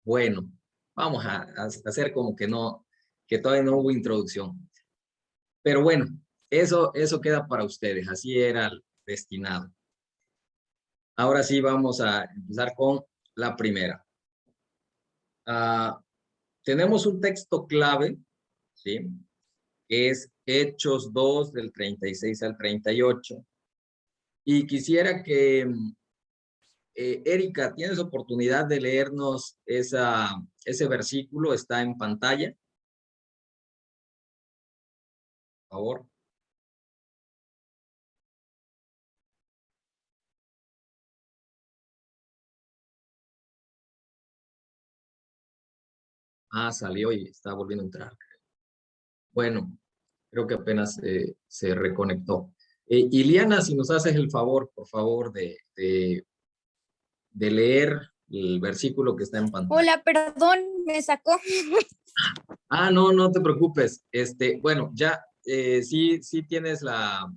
Bueno, vamos a hacer como que todavía no hubo introducción. Pero bueno, eso queda para ustedes, así era destinado. Ahora sí vamos a empezar con la primera. Tenemos un texto clave, ¿sí? Que es Hechos 2 del 36 al 38. Y quisiera que Erika, ¿tienes oportunidad de leernos ese versículo? Está en pantalla, por favor. Salió y está volviendo a entrar. Bueno, creo que apenas se reconectó. Iliana, si nos haces el favor, por favor, de leer el versículo que está en pantalla. Hola, perdón, me sacó. No, no te preocupes. Bueno, ya sí tienes la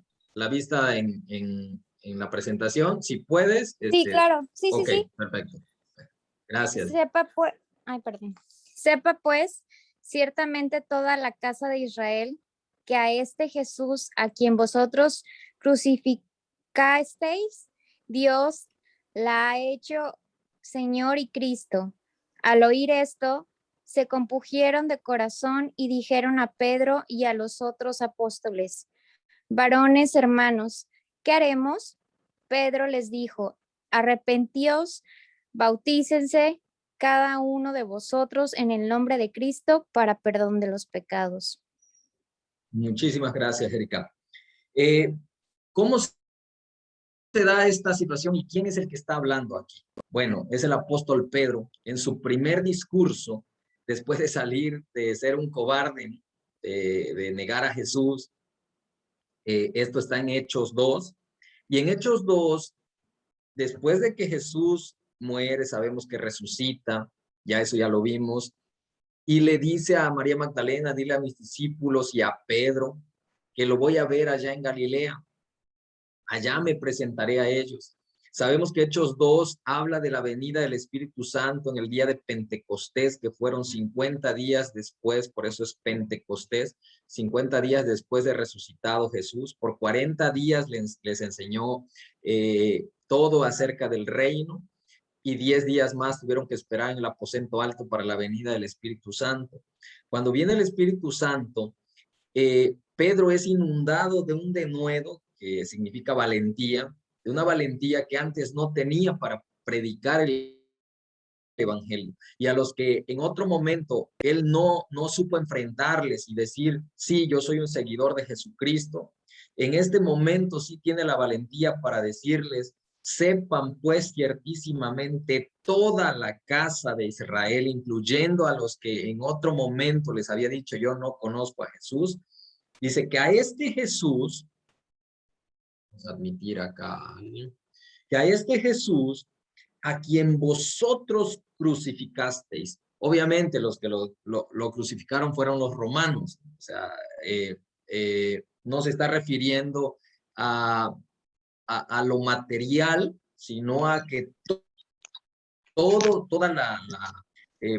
vista en la presentación. Si puedes, Sí, claro, sí, sí, ok, sí. perfecto. Gracias. Sepa pues, ay, perdón. Sepa pues, ciertamente toda la casa de Israel, que a este Jesús, a quien vosotros crucificasteis, Dios la ha hecho Señor y Cristo. Al oír esto, se compungieron de corazón y dijeron a Pedro y a los otros apóstoles: varones hermanos, ¿qué haremos? Pedro les dijo: arrepentíos, bautícense cada uno de vosotros en el nombre de Cristo para perdón de los pecados. Muchísimas gracias, Erika. ¿Cómo se da esta situación y quién es el que está hablando aquí? Bueno, es el apóstol Pedro en su primer discurso, después de salir de ser un cobarde, de negar a Jesús. Esto está en Hechos 2. Y en Hechos 2, después de que Jesús muere, sabemos que resucita, ya eso ya lo vimos, y le dice a María Magdalena: dile a mis discípulos y a Pedro que lo voy a ver allá en Galilea, allá me presentaré a ellos. Sabemos que Hechos 2 habla de la venida del Espíritu Santo en el día de Pentecostés, que fueron 50 días después, por eso es Pentecostés, 50 días después de resucitado Jesús. Por 40 días les enseñó todo acerca del reino, y 10 días más tuvieron que esperar en el aposento alto para la venida del Espíritu Santo. Cuando viene el Espíritu Santo, Pedro es inundado de un denuedo, que significa valentía, de una valentía que antes no tenía para predicar el evangelio, y a los que en otro momento él no supo enfrentarles y decir: sí, yo soy un seguidor de Jesucristo. En este momento sí tiene la valentía para decirles: sepan pues ciertísimamente toda la casa de Israel, incluyendo a los que en otro momento les había dicho: yo no conozco a Jesús. Dice que a este Jesús, vamos a admitir acá, que a este Jesús, a quien vosotros crucificasteis. Obviamente los que lo crucificaron fueron los romanos. O sea, no se está refiriendo a lo material, sino a que toda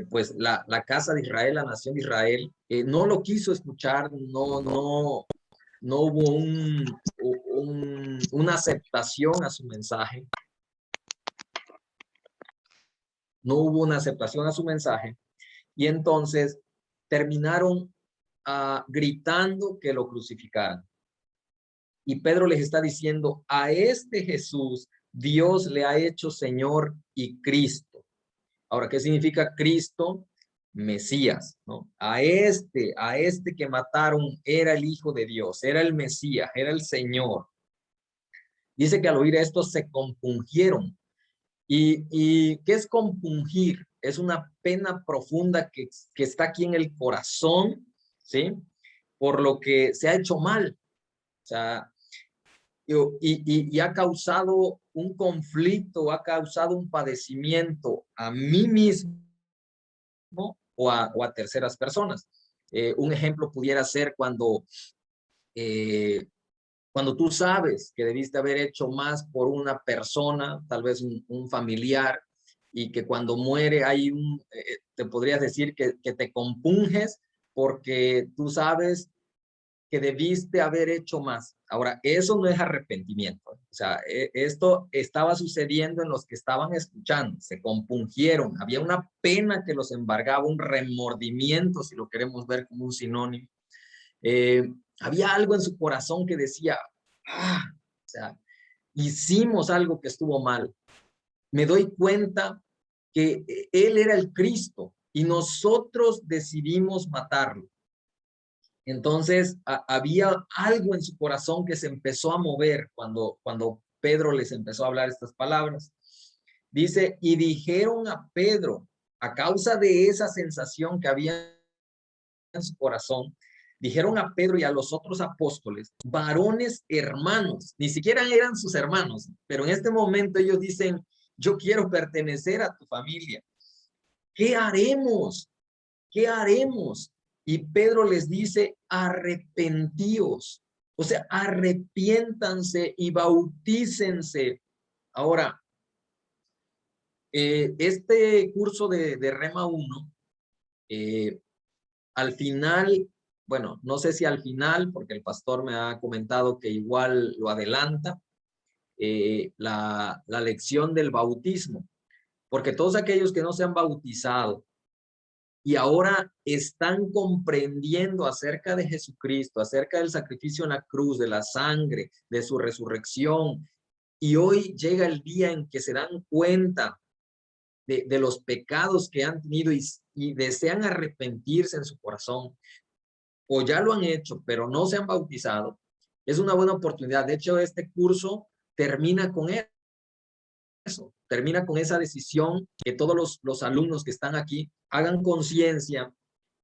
pues la casa de Israel, la nación de Israel, no lo quiso escuchar, no hubo una aceptación a su mensaje. No hubo una aceptación a su mensaje, y entonces terminaron gritando que lo crucificaran. Y Pedro les está diciendo: a este Jesús Dios le ha hecho Señor y Cristo. Ahora, ¿qué significa Cristo? Mesías, ¿no? A este que mataron era el Hijo de Dios, era el Mesías, era el Señor. Dice que al oír esto se compungieron. ¿Y qué es compungir? Es una pena profunda que está aquí en el corazón, ¿sí? Por lo que se ha hecho mal. O sea, y ha causado un conflicto, ha causado un padecimiento a mí mismo o a terceras personas. Un ejemplo pudiera ser cuando tú sabes que debiste haber hecho más por una persona, tal vez un familiar, y que cuando muere hay te podrías decir que te compunges porque tú sabes que debiste haber hecho más. Ahora, eso no es arrepentimiento. O sea, esto estaba sucediendo en los que estaban escuchando, se compungieron, había una pena que los embargaba, un remordimiento, si lo queremos ver como un sinónimo. Había algo en su corazón que decía, o sea, hicimos algo que estuvo mal. Me doy cuenta que él era el Cristo y nosotros decidimos matarlo. Entonces, había algo en su corazón que se empezó a mover cuando Pedro les empezó a hablar estas palabras. Dice, y dijeron a Pedro, a causa de esa sensación que había en su corazón, dijeron a Pedro y a los otros apóstoles, varones hermanos, ni siquiera eran sus hermanos, pero en este momento ellos dicen, yo quiero pertenecer a tu familia. ¿Qué haremos? ¿Qué haremos? Y Pedro les dice, arrepentíos. O sea, arrepiéntanse y bautícense. Ahora, este curso de Rema 1, al final, bueno, no sé si al final, porque el pastor me ha comentado que igual lo adelanta, la lección del bautismo, porque todos aquellos que no se han bautizado y ahora están comprendiendo acerca de Jesucristo, acerca del sacrificio en la cruz, de la sangre, de su resurrección, y hoy llega el día en que se dan cuenta de los pecados que han tenido y desean arrepentirse en su corazón, o ya lo han hecho, pero no se han bautizado, es una buena oportunidad. De hecho, este curso termina con eso, termina con esa decisión que todos los alumnos que están aquí hagan conciencia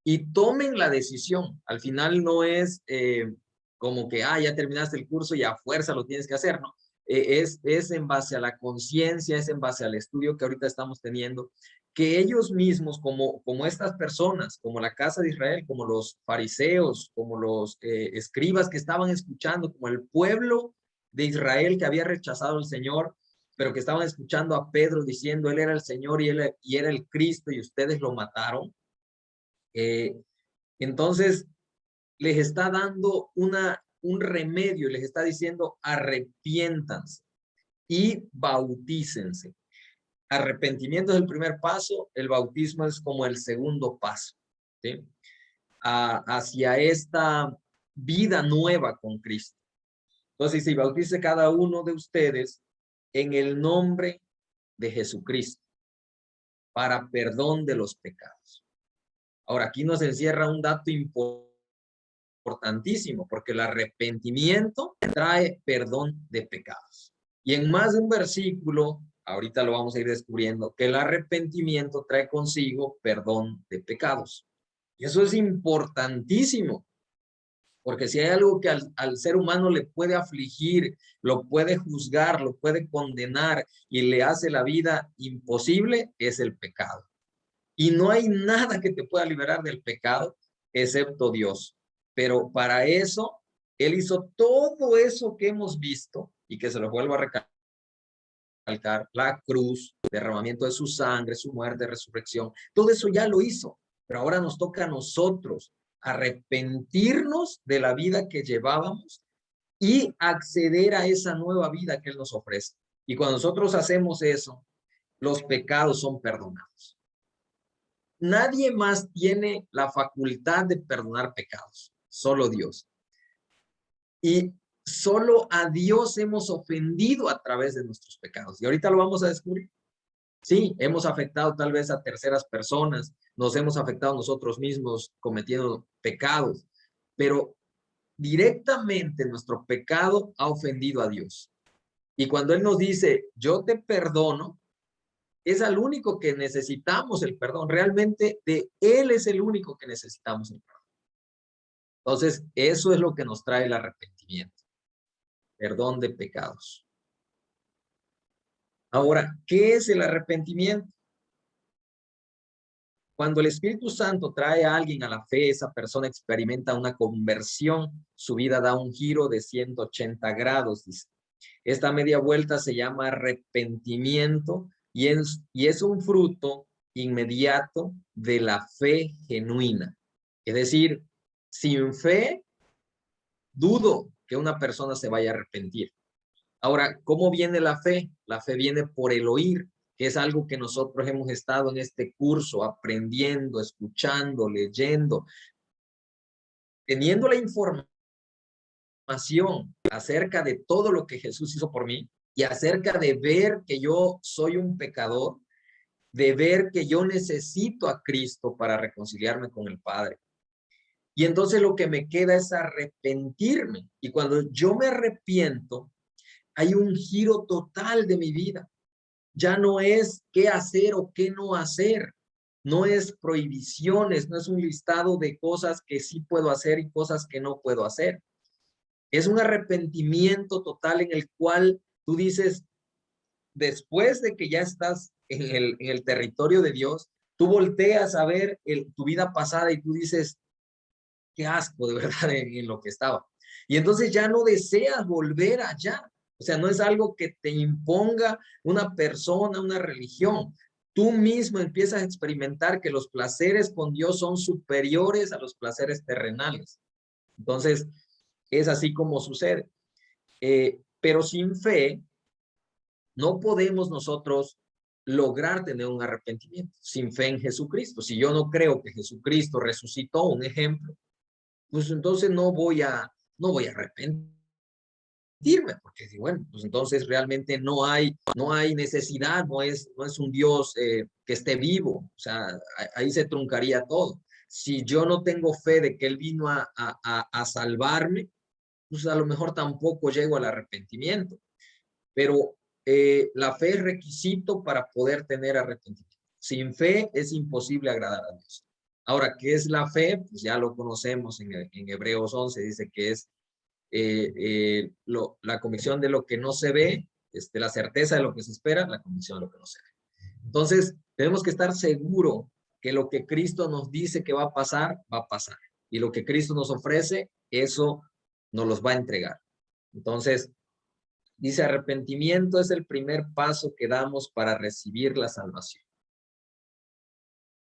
y tomen la decisión. Al final no es como que, ya terminaste el curso y a fuerza lo tienes que hacer, ¿no? Es en base a la conciencia, es en base al estudio que ahorita estamos teniendo, que ellos mismos, como estas personas, como la casa de Israel, como los fariseos, como los escribas que estaban escuchando, como el pueblo de Israel que había rechazado al Señor, pero que estaban escuchando a Pedro diciendo, él era el Señor y era el Cristo y ustedes lo mataron. Entonces, les está dando un remedio, les está diciendo, arrepiéntanse y bautícense. Arrepentimiento es el primer paso, el bautismo es como el segundo paso, ¿sí? Hacia esta vida nueva con Cristo. Entonces, si bautice cada uno de ustedes en el nombre de Jesucristo para perdón de los pecados. Ahora, aquí nos encierra un dato importantísimo, porque el arrepentimiento trae perdón de pecados. Y en más de un versículo, ahorita lo vamos a ir descubriendo, que el arrepentimiento trae consigo perdón de pecados. Y eso es importantísimo, porque si hay algo que al ser humano le puede afligir, lo puede juzgar, lo puede condenar y le hace la vida imposible, es el pecado. Y no hay nada que te pueda liberar del pecado excepto Dios. Pero para eso, Él hizo todo eso que hemos visto y que se lo vuelvo a recalcar, la cruz, derramamiento de su sangre, su muerte, resurrección, todo eso ya lo hizo. Pero ahora nos toca a nosotros arrepentirnos de la vida que llevábamos y acceder a esa nueva vida que Él nos ofrece. Y cuando nosotros hacemos eso, los pecados son perdonados. Nadie más tiene la facultad de perdonar pecados, solo Dios. Y solo a Dios hemos ofendido a través de nuestros pecados. Y ahorita lo vamos a descubrir. Sí, hemos afectado tal vez a terceras personas, nos hemos afectado nosotros mismos cometiendo pecados, pero directamente nuestro pecado ha ofendido a Dios. Y cuando Él nos dice, yo te perdono, es al único que necesitamos el perdón. Realmente de Él es el único que necesitamos el perdón. Entonces, eso es lo que nos trae el arrepentimiento. Perdón de pecados. Ahora, ¿qué es el arrepentimiento? Cuando el Espíritu Santo trae a alguien a la fe, esa persona experimenta una conversión. Su vida da un giro de 180 grados, dice. Esta media vuelta se llama arrepentimiento y es un fruto inmediato de la fe genuina. Es decir, sin fe, dudo que una persona se vaya a arrepentir. Ahora, ¿cómo viene la fe? La fe viene por el oír, que es algo que nosotros hemos estado en este curso aprendiendo, escuchando, leyendo, teniendo la información acerca de todo lo que Jesús hizo por mí y acerca de ver que yo soy un pecador, de ver que yo necesito a Cristo para reconciliarme con el Padre. Y entonces lo que me queda es arrepentirme. Y cuando yo me arrepiento, hay un giro total de mi vida. Ya no es qué hacer o qué no hacer. No es prohibiciones, no es un listado de cosas que sí puedo hacer y cosas que no puedo hacer. Es un arrepentimiento total en el cual tú dices, después de que ya estás en el territorio de Dios, tú volteas a ver tu vida pasada y tú dices, qué asco de verdad en lo que estaba. Y entonces ya no deseas volver allá. O sea, no es algo que te imponga una persona, una religión. Tú mismo empiezas a experimentar que los placeres con Dios son superiores a los placeres terrenales. Entonces, es así como sucede. Pero sin fe, no podemos nosotros lograr tener un arrepentimiento sin fe en Jesucristo. Si yo no creo que Jesucristo resucitó, un ejemplo, pues entonces no voy a arrepentirme, porque bueno, pues entonces realmente no hay necesidad, no es un Dios que esté vivo, o sea, ahí se truncaría todo. Si yo no tengo fe de que Él vino a salvarme, pues a lo mejor tampoco llego al arrepentimiento, pero la fe es requisito para poder tener arrepentimiento. Sin fe es imposible agradar a Dios. Ahora, ¿qué es la fe? Pues ya lo conocemos en Hebreos 11, dice que es la convicción de lo que no se ve, la certeza de lo que se espera, la convicción de lo que no se ve. Entonces, tenemos que estar seguros que lo que Cristo nos dice que va a pasar, va a pasar. Y lo que Cristo nos ofrece, eso nos los va a entregar. Entonces, dice, arrepentimiento es el primer paso que damos para recibir la salvación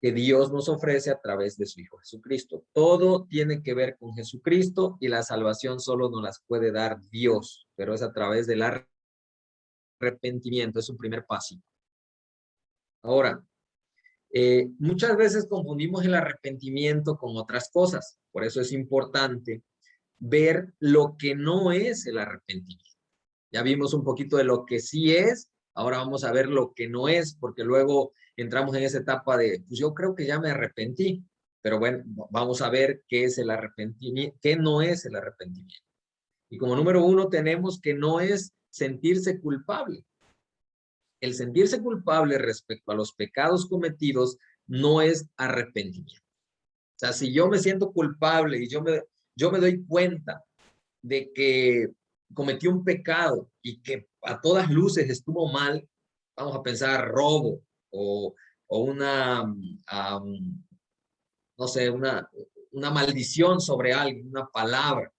que Dios nos ofrece a través de su Hijo Jesucristo. Todo tiene que ver con Jesucristo y la salvación solo nos las puede dar Dios, pero es a través del arrepentimiento, es un primer paso. Ahora, muchas veces confundimos el arrepentimiento con otras cosas, por eso es importante ver lo que no es el arrepentimiento. Ya vimos un poquito de lo que sí es, ahora vamos a ver lo que no es, porque luego entramos en esa etapa de, pues yo creo que ya me arrepentí, pero bueno, vamos a ver qué es el arrepentimiento, qué no es el arrepentimiento. Y como número uno tenemos que no es sentirse culpable. El sentirse culpable respecto a los pecados cometidos no es arrepentimiento. O sea, si yo me siento culpable y yo me doy cuenta de que cometí un pecado y que a todas luces estuvo mal, vamos a pensar robo o no sé, una maldición sobre alguien, una palabra.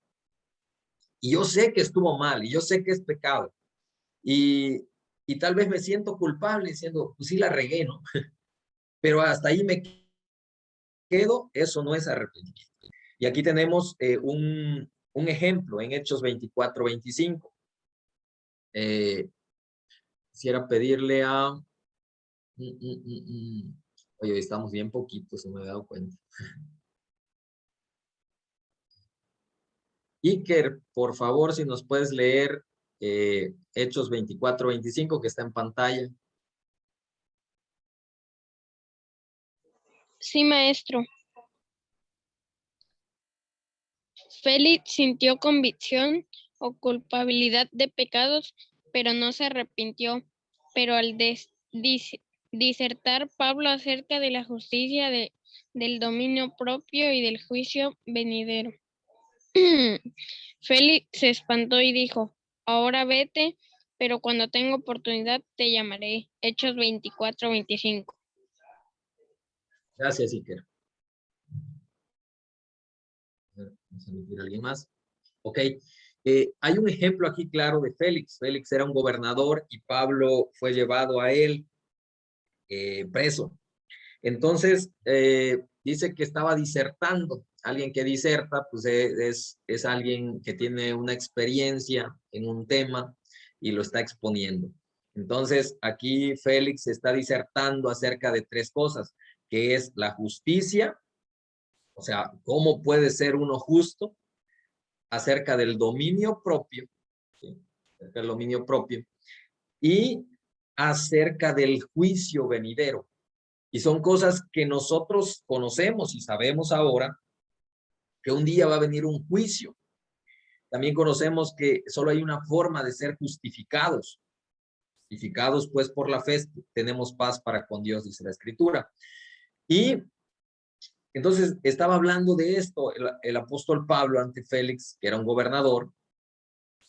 Y yo sé que estuvo mal y yo sé que es pecado. Y, y tal vez me siento culpable diciendo, pues sí la regué, ¿no? Pero hasta ahí me quedo, eso no es arrepentimiento. Y aquí tenemos un ejemplo en Hechos 24-25. Quisiera pedirle a... Oye, estamos bien poquitos, se me he dado cuenta. Iker, por favor, si nos puedes leer Hechos 24-25, que está en pantalla. Sí, maestro. Félix sintió convicción o culpabilidad de pecados, pero no se arrepintió. Pero al disertar Pablo acerca de la justicia del dominio propio y del juicio venidero, Félix se espantó y dijo, ahora vete, pero cuando tenga oportunidad te llamaré. Hechos 24-25. Gracias, Iker. Vamos a elegir a alguien más. Ok. Hay un ejemplo aquí claro de Félix. Félix era un gobernador y Pablo fue llevado a él preso. Entonces, dice que estaba disertando. Alguien que diserta, pues es alguien que tiene una experiencia en un tema y lo está exponiendo. Entonces, aquí Félix está disertando acerca de tres cosas, que es la justicia, o sea, cómo puede ser uno justo, acerca del dominio propio, ¿sí? Acerca del dominio propio, y acerca del juicio venidero. Y son cosas que nosotros conocemos y sabemos ahora que un día va a venir un juicio. También conocemos que solo hay una forma de ser justificados. Justificados pues por la fe tenemos paz para con Dios, dice la Escritura. Y entonces estaba hablando de esto el apóstol Pablo ante Félix, que era un gobernador,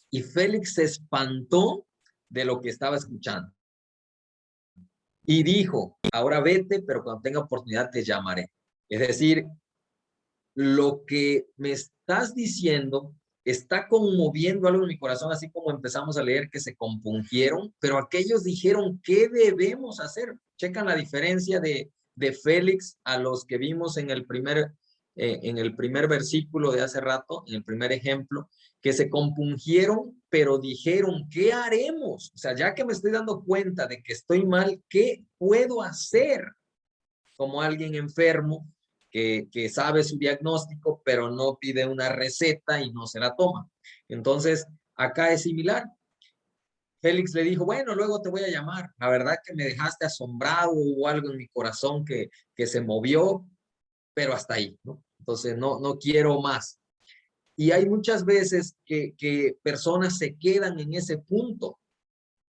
y Félix se espantó de lo que estaba escuchando. Y dijo, ahora vete, pero cuando tenga oportunidad te llamaré. Es decir, lo que me estás diciendo está conmoviendo algo en mi corazón, así como empezamos a leer que se compungieron, pero aquellos dijeron, ¿qué debemos hacer? Checan la diferencia de Félix a los que vimos en el primer versículo de hace rato, en el primer ejemplo, que se compungieron, pero dijeron, ¿qué haremos? O sea, ya que me estoy dando cuenta de que estoy mal, ¿qué puedo hacer? Como alguien enfermo que sabe su diagnóstico, pero no pide una receta y no se la toma. Entonces, acá es similar. Félix le dijo, bueno, luego te voy a llamar. La verdad que me dejaste asombrado, hubo algo en mi corazón que se movió, pero hasta ahí, ¿no? Entonces, no quiero más. Y hay muchas veces que personas se quedan en ese punto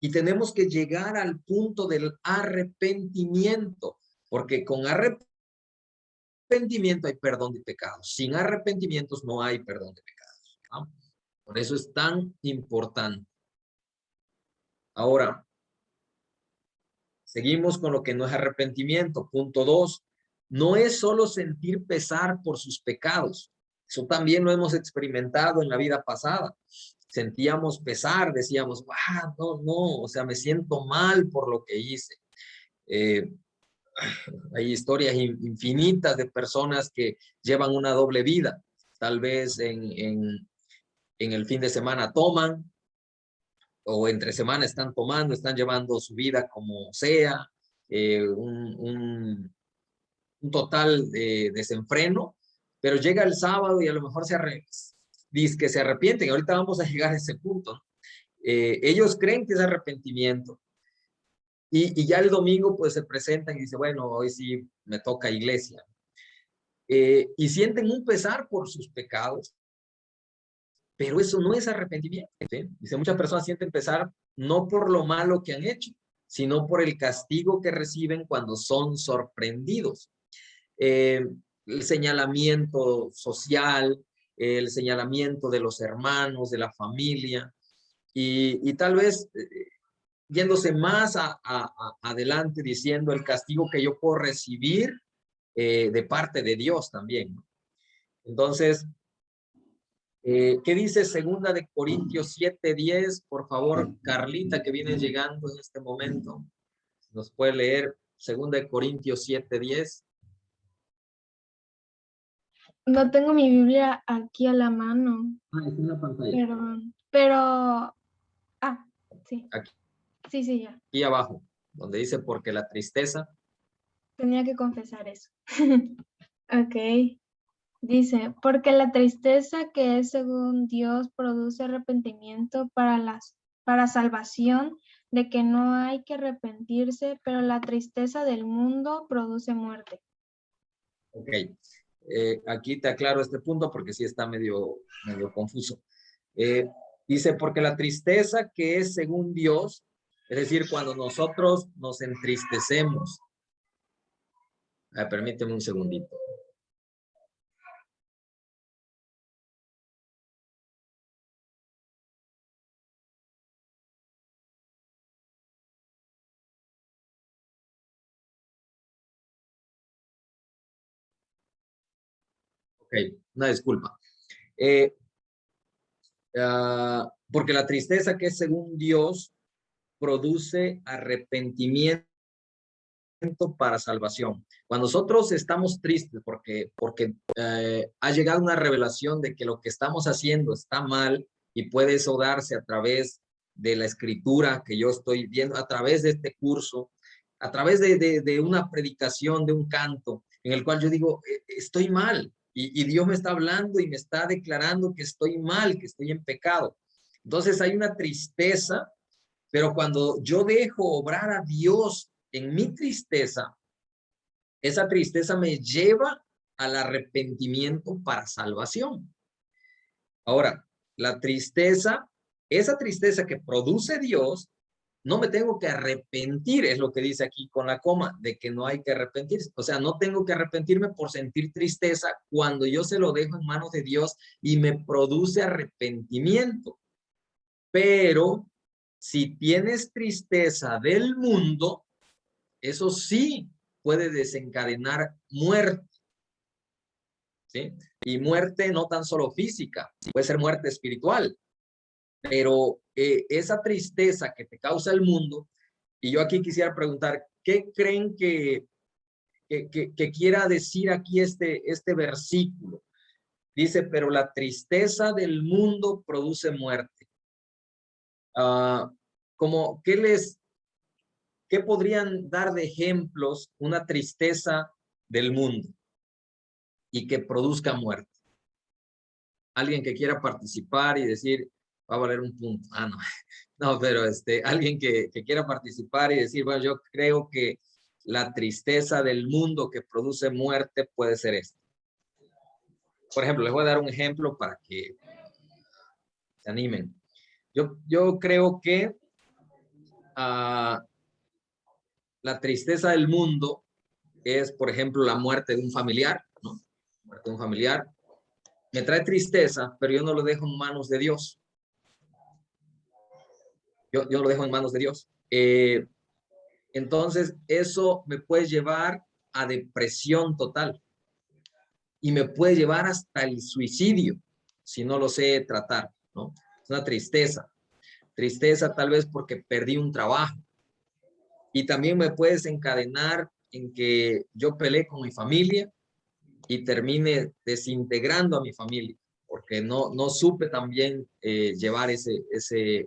y tenemos que llegar al punto del arrepentimiento, porque con arrepentimiento hay perdón de pecados. Sin arrepentimientos no hay perdón de pecados, ¿no? Por eso es tan importante. Ahora, seguimos con lo que no es arrepentimiento. Punto 2. No es solo sentir pesar por sus pecados. Eso también lo hemos experimentado en la vida pasada. Sentíamos pesar, decíamos, no, o sea, me siento mal por lo que hice. Hay historias infinitas de personas que llevan una doble vida. Tal vez en el fin de semana toman, o entre semana están tomando, están llevando su vida como sea, un total desenfreno, pero llega el sábado y a lo mejor dice que se arrepienten. Ahorita vamos a llegar a ese punto, ¿no? Ellos creen que es arrepentimiento. Y ya el domingo pues se presentan y dicen, bueno, hoy sí me toca iglesia. Y sienten un pesar por sus pecados, pero eso no es arrepentimiento, ¿sí? Dice, muchas personas sienten pesar no por lo malo que han hecho, sino por el castigo que reciben cuando son sorprendidos. El señalamiento social, el señalamiento de los hermanos, de la familia, y tal vez yéndose más adelante diciendo el castigo que yo puedo recibir de parte de Dios también, ¿no? Entonces, ¿qué dice segunda de Corintios 7:10? Por favor, Carlita, que viene llegando en este momento, nos puede leer segunda de Corintios 7:10. No tengo mi Biblia aquí a la mano, Está en la pantalla. pero, sí, Aquí, sí, ya. aquí abajo, donde dice, porque la tristeza. Tenía que confesar eso. Ok. Dice, porque la tristeza que es según Dios produce arrepentimiento para salvación, de que no hay que arrepentirse, pero la tristeza del mundo produce muerte. Ok. Aquí te aclaro este punto porque sí está medio confuso. Dice, porque la tristeza que es según Dios, es decir, cuando nosotros nos entristecemos. Permíteme un segundito. Ok, una disculpa. Porque la tristeza que es según Dios produce arrepentimiento para salvación. Cuando nosotros estamos tristes porque ha llegado una revelación de que lo que estamos haciendo está mal y puede eso darse a través de la escritura que yo estoy viendo, a través de este curso, a través de una predicación, de un canto, en el cual yo digo, estoy mal, y Dios me está hablando y me está declarando que estoy mal, que estoy en pecado. Entonces hay una tristeza, pero cuando yo dejo obrar a Dios en mi tristeza, esa tristeza me lleva al arrepentimiento para salvación. Ahora, la tristeza, esa tristeza que produce Dios, no me tengo que arrepentir, es lo que dice aquí con la coma, de que no hay que arrepentirse. O sea, no tengo que arrepentirme por sentir tristeza cuando yo se lo dejo en manos de Dios y me produce arrepentimiento. Pero si tienes tristeza del mundo, eso sí puede desencadenar muerte, ¿sí? Y muerte no tan solo física, puede ser muerte espiritual. Pero esa tristeza que te causa el mundo, y yo aquí quisiera preguntar, ¿qué creen que quiera decir aquí este versículo? Dice, pero la tristeza del mundo produce muerte. Como, ¿qué podrían dar de ejemplos una tristeza del mundo y que produzca muerte? Alguien que quiera participar y decir, va a valer un punto. No. No, pero alguien que quiera participar y decir, bueno, yo creo que la tristeza del mundo que produce muerte puede ser esto. Por ejemplo, les voy a dar un ejemplo para que se animen. Yo creo que la tristeza del mundo es, por ejemplo, la muerte de un familiar, ¿no? Muerte de un familiar. Me trae tristeza, pero yo no lo dejo en manos de Dios. Yo lo dejo en manos de Dios. Entonces, eso me puede llevar a depresión total y me puede llevar hasta el suicidio si no lo sé tratar, ¿no? Es una tristeza. Tristeza tal vez porque perdí un trabajo. Y también me puede desencadenar en que yo peleé con mi familia y termine desintegrando a mi familia, porque no supe también llevar ese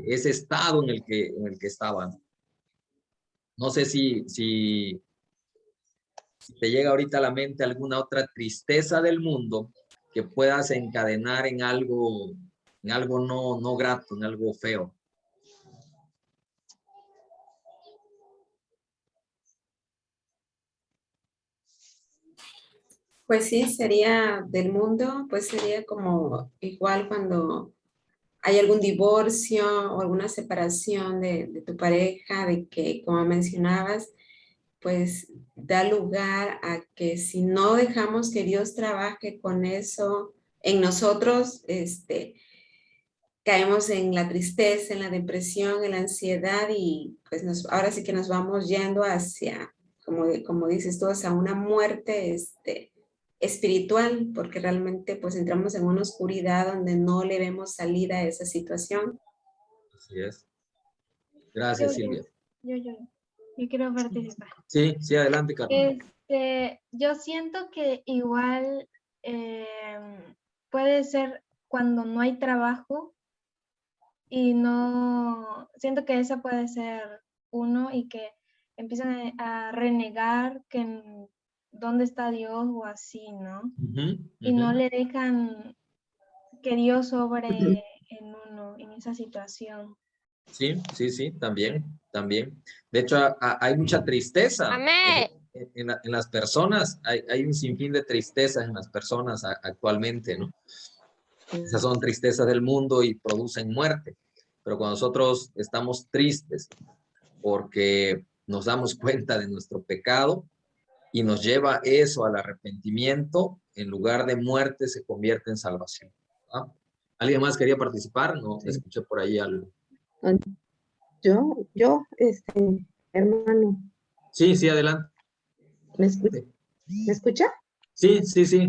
estado en el que estaban. No sé si te llega ahorita a la mente alguna otra tristeza del mundo que puedas encadenar en algo no grato, en algo feo. Pues sí, sería del mundo, pues sería como igual cuando hay algún divorcio o alguna separación de tu pareja, de que, como mencionabas, pues da lugar a que si no dejamos que Dios trabaje con eso en nosotros, caemos en la tristeza, en la depresión, en la ansiedad y pues ahora sí que nos vamos yendo hacia, como dices tú, hacia una muerte espiritual, porque realmente pues entramos en una oscuridad donde no le vemos salida a esa situación. Así es. Gracias, Silvia. Yo quiero participar. Sí, adelante, Carmen. Yo siento que igual puede ser cuando no hay trabajo y no, siento que esa puede ser uno y que empiezan a renegar que dónde está Dios o así, ¿no? Y no le dejan que Dios obre en uno, en esa situación. Sí, también. De hecho, hay mucha tristeza. Amén. En las personas, hay un sinfín de tristezas en las personas actualmente, ¿no? Esas son tristezas del mundo y producen muerte. Pero cuando nosotros estamos tristes porque nos damos cuenta de nuestro pecado y nos lleva eso al arrepentimiento, en lugar de muerte se convierte en salvación. ¿Ah? ¿Alguien más quería participar? No, sí. Escuché por ahí algo. Yo, hermano. Sí, adelante. ¿Me escucha? Sí,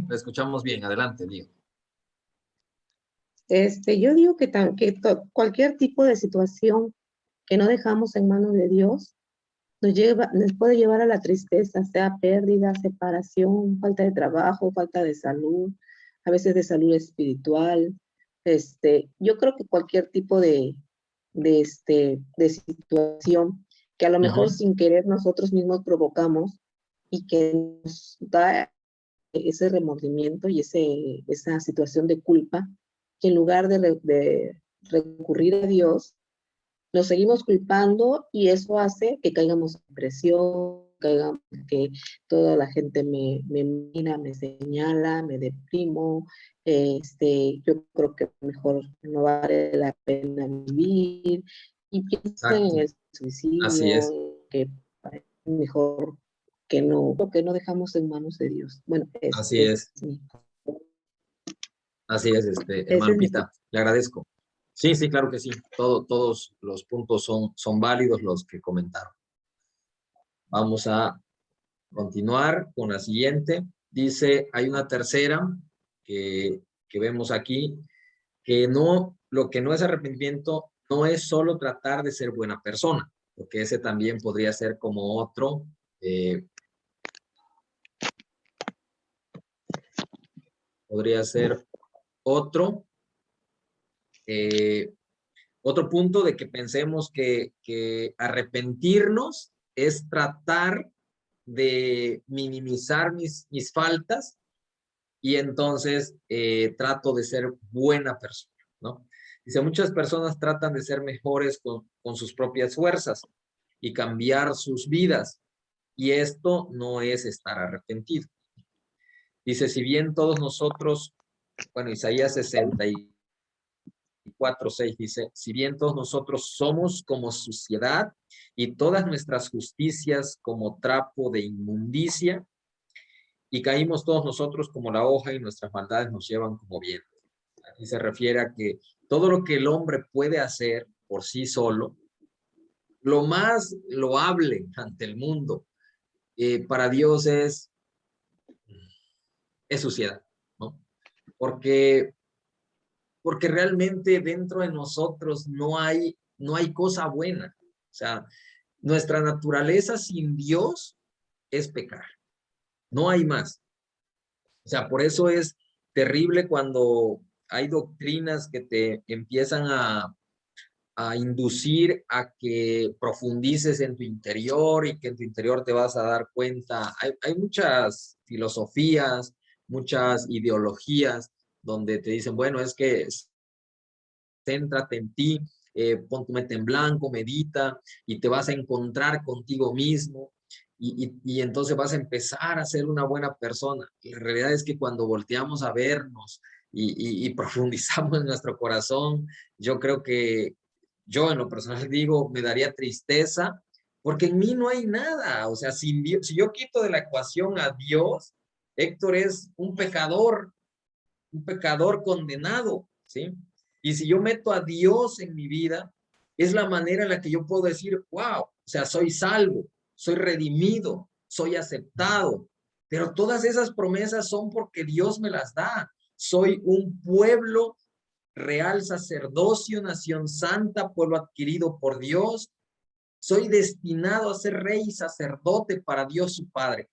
lo escuchamos bien. Adelante, Diego. Yo digo que cualquier tipo de situación que no dejamos en manos de Dios, nos puede llevar a la tristeza, sea pérdida, separación, falta de trabajo, falta de salud, a veces de salud espiritual. Yo creo que cualquier tipo de situación que a lo mejor sin querer nosotros mismos provocamos y que nos da ese remordimiento y esa situación de culpa, que en lugar de recurrir a Dios, nos seguimos culpando y eso hace que caigamos en presión, que toda la gente me mira, me señala, me deprimo. Yo creo que mejor no vale la pena vivir y pienso en el Así suicidio, es, que mejor que no dejamos en manos de Dios. Bueno, así es, así es, ese hermano es mi Pita, le agradezco. Sí, sí, claro que sí, todos los puntos son válidos los que comentaron. Vamos a continuar con la siguiente. Dice, hay una tercera que vemos aquí, que no, lo que no es arrepentimiento no es solo tratar de ser buena persona, porque ese también podría ser como otro, podría ser otro, eh, otro punto de que pensemos que arrepentirnos es tratar de minimizar mis faltas y entonces trato de ser buena persona, ¿no? Dice, muchas personas tratan de ser mejores con sus propias fuerzas y cambiar sus vidas, y esto no es estar arrepentido. Dice, si bien todos nosotros, bueno, Isaías 64:6 dice, si bien todos nosotros somos como suciedad y todas nuestras justicias como trapo de inmundicia, y caímos todos nosotros como la hoja y nuestras maldades nos llevan como viento. Aquí se refiere a que todo lo que el hombre puede hacer por sí solo, lo más loable ante el mundo, para Dios es suciedad, ¿no? Porque realmente dentro de nosotros no hay cosa buena. O sea, nuestra naturaleza sin Dios es pecar. No hay más. O sea, por eso es terrible cuando hay doctrinas que te empiezan a inducir a que profundices en tu interior y que en tu interior te vas a dar cuenta. Hay muchas filosofías, muchas ideologías donde te dicen, bueno, es que céntrate en ti, pon tu mente en blanco, medita y te vas a encontrar contigo mismo y entonces vas a empezar a ser una buena persona. Y la realidad es que cuando volteamos a vernos y profundizamos en nuestro corazón, yo creo que yo en lo personal digo, me daría tristeza porque en mí no hay nada. O sea, si yo quito de la ecuación a Dios, Héctor es un pecador condenado, ¿sí? Y si yo meto a Dios en mi vida, es la manera en la que yo puedo decir, wow, o sea, soy salvo, soy redimido, soy aceptado. Pero todas esas promesas son porque Dios me las da. Soy un pueblo real, sacerdocio, nación santa, pueblo adquirido por Dios. Soy destinado a ser rey y sacerdote para Dios su Padre.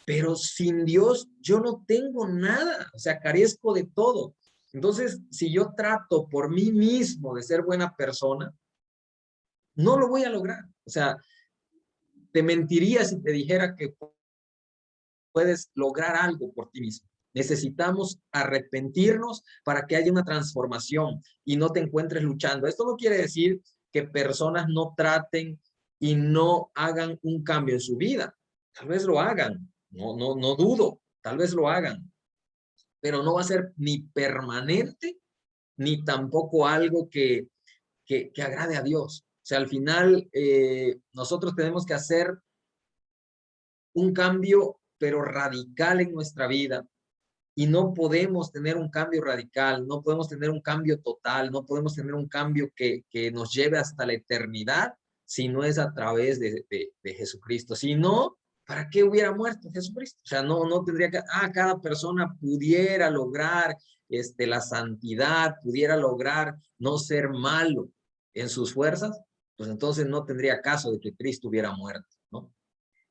Pero sin Dios yo no tengo nada, o sea, carezco de todo. Entonces, si yo trato por mí mismo de ser buena persona, no lo voy a lograr. O sea, te mentiría si te dijera que puedes lograr algo por ti mismo. Necesitamos arrepentirnos para que haya una transformación y no te encuentres luchando. Esto no quiere decir que personas no traten y no hagan un cambio en su vida. Tal vez lo hagan, no dudo, tal vez lo hagan, pero no va a ser ni permanente ni tampoco algo que agrade a Dios. O sea, al final nosotros tenemos que hacer un cambio, pero radical en nuestra vida. Y no podemos tener un cambio radical, no podemos tener un cambio total, no podemos tener un cambio que nos lleve hasta la eternidad si no es a través de Jesucristo. Si no, ¿para qué hubiera muerto Jesucristo? O sea, no tendría que, cada persona pudiera lograr la santidad, pudiera lograr no ser malo en sus fuerzas, pues entonces no tendría caso de que Cristo hubiera muerto, ¿no?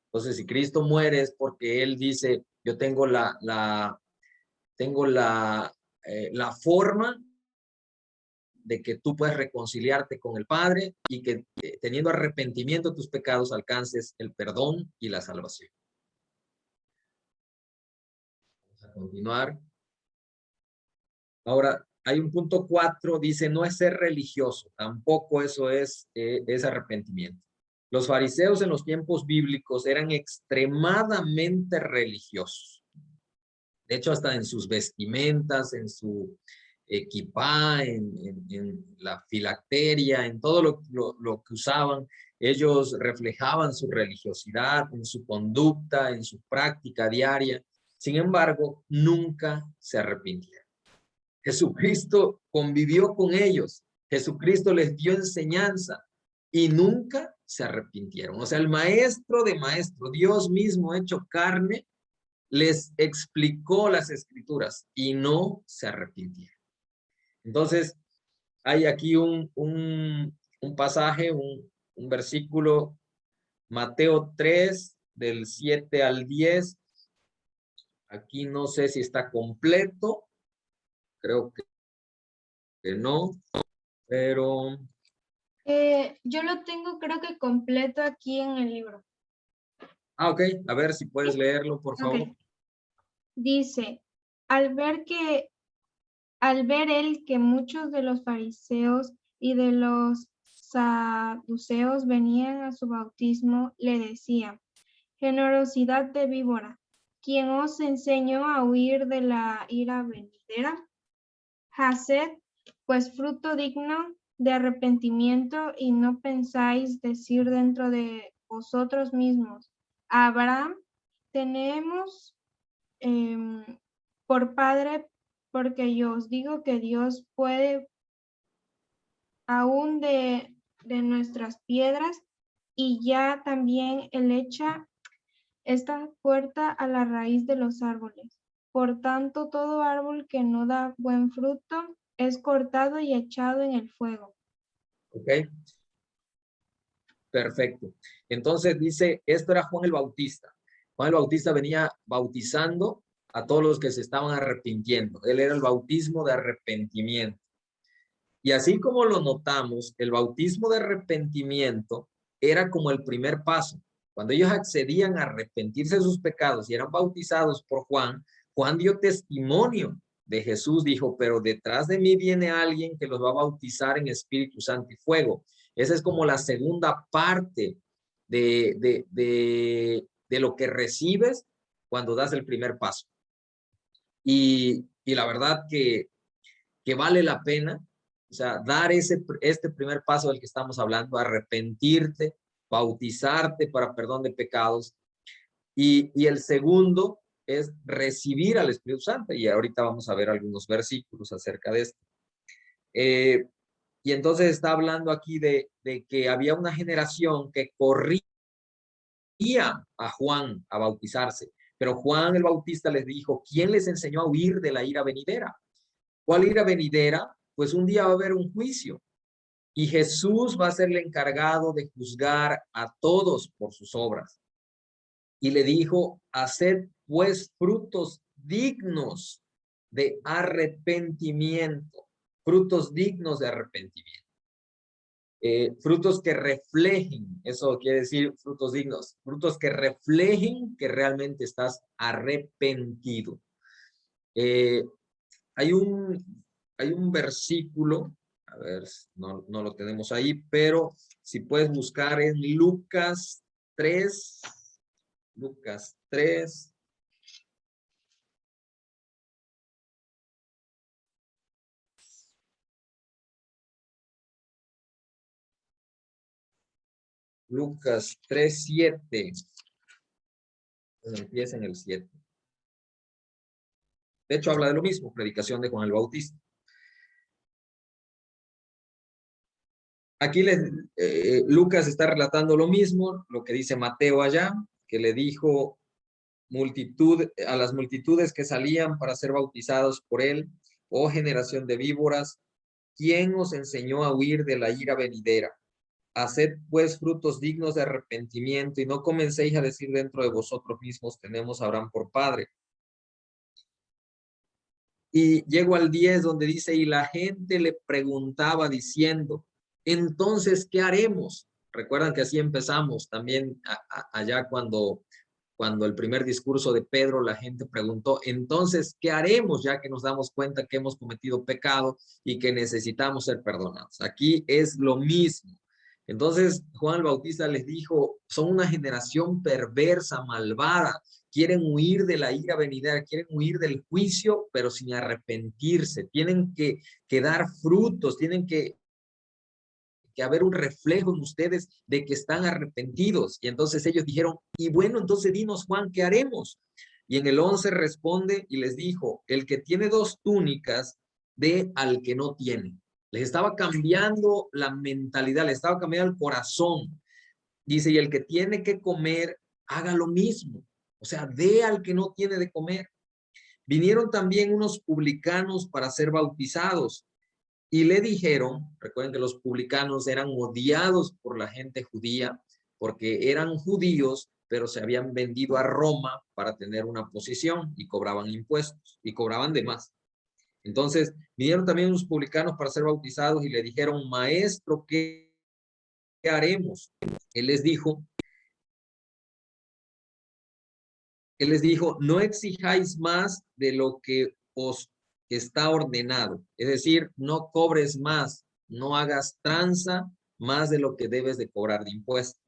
Entonces, si Cristo muere es porque Él dice, yo tengo la forma de que tú puedes reconciliarte con el Padre y que teniendo arrepentimiento de tus pecados alcances el perdón y la salvación. Vamos a continuar. Ahora, hay un punto 4, dice, no es ser religioso, tampoco eso es arrepentimiento. Los fariseos en los tiempos bíblicos eran extremadamente religiosos. De hecho, hasta en sus vestimentas, en su equipá, en la filacteria, en todo lo que usaban, ellos reflejaban su religiosidad, en su conducta, en su práctica diaria. Sin embargo, nunca se arrepintieron. Jesucristo convivió con ellos. Jesucristo les dio enseñanza y nunca se arrepintieron. O sea, el maestro de maestros, Dios mismo hecho carne, les explicó las escrituras y no se arrepintieron. Entonces, hay aquí un pasaje, un versículo, Mateo 3, del 7 al 10. Aquí no sé si está completo. Creo que no, pero... Yo lo tengo creo que completo aquí en el libro. Ah, ok. A ver si puedes leerlo, por favor. Okay. Dice, al ver él que muchos de los fariseos y de los saduceos venían a su bautismo, le decía, generosidad de víbora, ¿quién os enseñó a huir de la ira venidera? Haced, pues, fruto digno de arrepentimiento y no pensáis decir dentro de vosotros mismos, Abraham tenemos por padre, porque yo os digo que Dios puede aún de nuestras piedras y ya también él echa esta puerta a la raíz de los árboles. Por tanto, todo árbol que no da buen fruto es cortado y echado en el fuego. Ok. Perfecto. Entonces dice, esto era Juan el Bautista. Juan el Bautista venía bautizando a todos los que se estaban arrepintiendo. Él era el bautismo de arrepentimiento. Y así como lo notamos, el bautismo de arrepentimiento era como el primer paso. Cuando ellos accedían a arrepentirse de sus pecados y eran bautizados por Juan, Juan dio testimonio de Jesús, dijo, pero detrás de mí viene alguien que los va a bautizar en Espíritu Santo y fuego. Esa es como la segunda parte de lo que recibes cuando das el primer paso. Y la verdad que vale la pena, o sea, dar este primer paso del que estamos hablando, arrepentirte, bautizarte para perdón de pecados. Y el segundo es recibir al Espíritu Santo. Y ahorita vamos a ver algunos versículos acerca de esto. Y entonces está hablando aquí de que había una generación que corría a Juan a bautizarse. Pero Juan el Bautista les dijo, ¿quién les enseñó a huir de la ira venidera? ¿Cuál ira venidera? Pues un día va a haber un juicio. Y Jesús va a ser el encargado de juzgar a todos por sus obras. Y le dijo, haced pues frutos dignos de arrepentimiento. Frutos dignos de arrepentimiento. Frutos que reflejen, eso quiere decir frutos dignos, frutos que reflejen que realmente estás arrepentido. Hay un versículo, a ver, no lo tenemos ahí, pero si puedes buscar en Lucas 3, Lucas 3. Lucas 3:7. Empieza en el 7. De hecho, habla de lo mismo, predicación de Juan el Bautista. Aquí Lucas está relatando lo mismo, lo que dice Mateo allá, que le dijo a las multitudes que salían para ser bautizados por él, oh generación de víboras, ¿quién os enseñó a huir de la ira venidera? Haced pues frutos dignos de arrepentimiento y no comencéis a decir dentro de vosotros mismos, tenemos a Abraham por padre. Y llego al 10 donde dice, y la gente le preguntaba diciendo, entonces, ¿qué haremos? Recuerdan que así empezamos también allá cuando el primer discurso de Pedro, la gente preguntó, entonces, ¿qué haremos ya que nos damos cuenta que hemos cometido pecado y que necesitamos ser perdonados? Aquí es lo mismo. Entonces, Juan el Bautista les dijo, son una generación perversa, malvada, quieren huir de la ira venidera, quieren huir del juicio, pero sin arrepentirse. Tienen que dar frutos, tienen que haber un reflejo en ustedes de que están arrepentidos. Y entonces ellos dijeron, y bueno, entonces dinos, Juan, ¿qué haremos? Y en el 11 responde y les dijo, el que tiene 2 túnicas, dé al que no tiene. Les estaba cambiando la mentalidad, les estaba cambiando el corazón. Dice, y el que tiene que comer, haga lo mismo. O sea, dé al que no tiene de comer. Vinieron también unos publicanos para ser bautizados. Y le dijeron, recuerden que los publicanos eran odiados por la gente judía, porque eran judíos, pero se habían vendido a Roma para tener una posición y cobraban impuestos y cobraban de más. Entonces, vinieron también unos publicanos para ser bautizados y le dijeron, maestro, ¿qué haremos? Él les dijo, no exijáis más de lo que os está ordenado. Es decir, no cobres más, no hagas tranza más de lo que debes de cobrar de impuestos.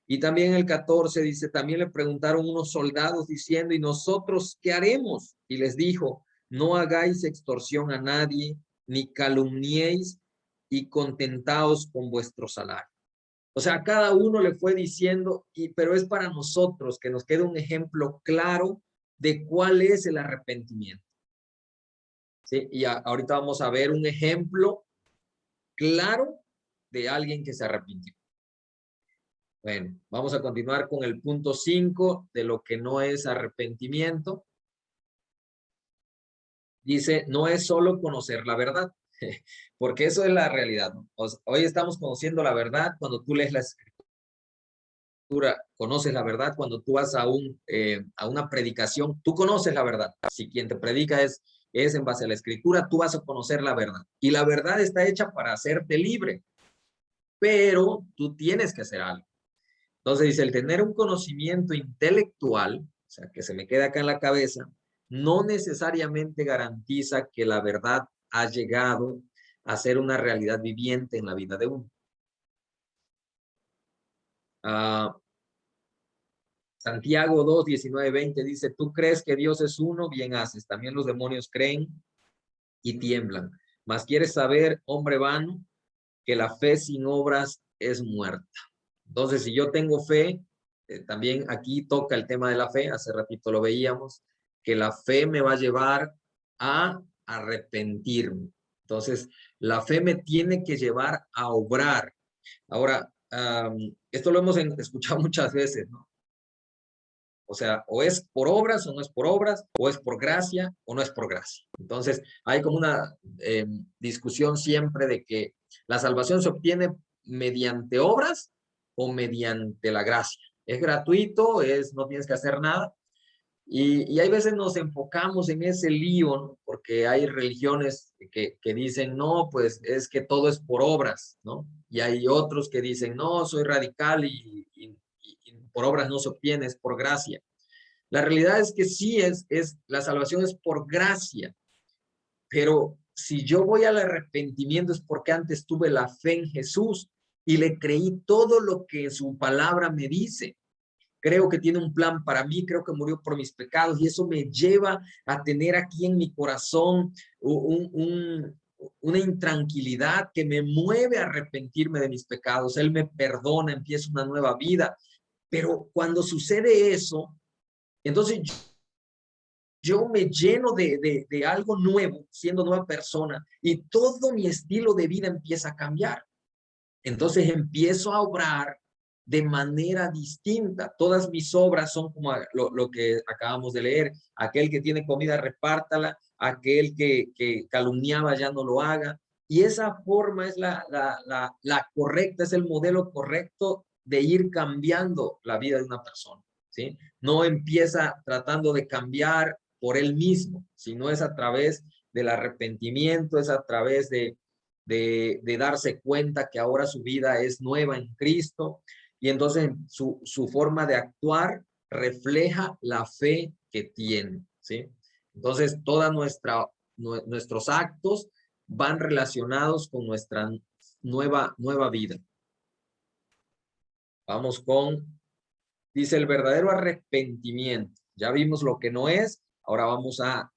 Y también el 14 dice, también le preguntaron unos soldados diciendo, ¿y nosotros qué haremos? Y les dijo, no hagáis extorsión a nadie, ni calumniéis, y contentaos con vuestro salario. O sea, cada uno le fue diciendo, pero es para nosotros que nos quede un ejemplo claro de cuál es el arrepentimiento. ¿Sí? Y ahorita vamos a ver un ejemplo claro de alguien que se arrepintió. Bueno, vamos a continuar con el punto 5 de lo que no es arrepentimiento. Dice, no es solo conocer la verdad, porque eso es la realidad, ¿no? Hoy estamos conociendo la verdad cuando tú lees la escritura, conoces la verdad. Cuando tú vas a una predicación, tú conoces la verdad. Si quien te predica es en base a la escritura, tú vas a conocer la verdad. Y la verdad está hecha para hacerte libre, pero tú tienes que hacer algo. Entonces dice, el tener un conocimiento intelectual, o sea, que se me queda acá en la cabeza, no necesariamente garantiza que la verdad ha llegado a ser una realidad viviente en la vida de uno. Santiago 2, 19, 20 dice, tú crees que Dios es uno, bien haces. También los demonios creen y tiemblan. Mas quieres saber, hombre vano, que la fe sin obras es muerta. Entonces, si yo tengo fe, también aquí toca el tema de la fe, hace ratito lo veíamos, que la fe me va a llevar a arrepentirme. Entonces, la fe me tiene que llevar a obrar. Ahora, esto lo hemos escuchado muchas veces, ¿no? O sea, o es por obras o no es por obras, o es por gracia o no es por gracia. Entonces, hay como una discusión siempre de que la salvación se obtiene mediante obras o mediante la gracia. Es gratuito, no tienes que hacer nada. Y hay veces nos enfocamos en ese lío, ¿no? Porque hay religiones que dicen, no, pues es que todo es por obras, ¿no? Y hay otros que dicen, no, soy radical y por obras no se obtiene, es por gracia. La realidad es que sí la salvación es por gracia, pero si yo voy al arrepentimiento es porque antes tuve la fe en Jesús y le creí todo lo que su palabra me dice. Creo que tiene un plan para mí, creo que murió por mis pecados y eso me lleva a tener aquí en mi corazón una intranquilidad que me mueve a arrepentirme de mis pecados. Él me perdona, empieza una nueva vida. Pero cuando sucede eso, entonces yo me lleno de algo nuevo, siendo nueva persona, y todo mi estilo de vida empieza a cambiar. Entonces empiezo a obrar de manera distinta. Todas mis obras son como lo que acabamos de leer. Aquel que tiene comida, repártala. Aquel que calumniaba ya no lo haga. Y esa forma es la correcta, es el modelo correcto de ir cambiando la vida de una persona, ¿sí? No empieza tratando de cambiar por él mismo, sino es a través del arrepentimiento, es a través de darse cuenta que ahora su vida es nueva en Cristo, y entonces su forma de actuar refleja la fe que tiene, ¿sí? Entonces, nuestros actos van relacionados con nuestra nueva vida. Vamos con, dice, el verdadero arrepentimiento. Ya vimos lo que no es, ahora vamos a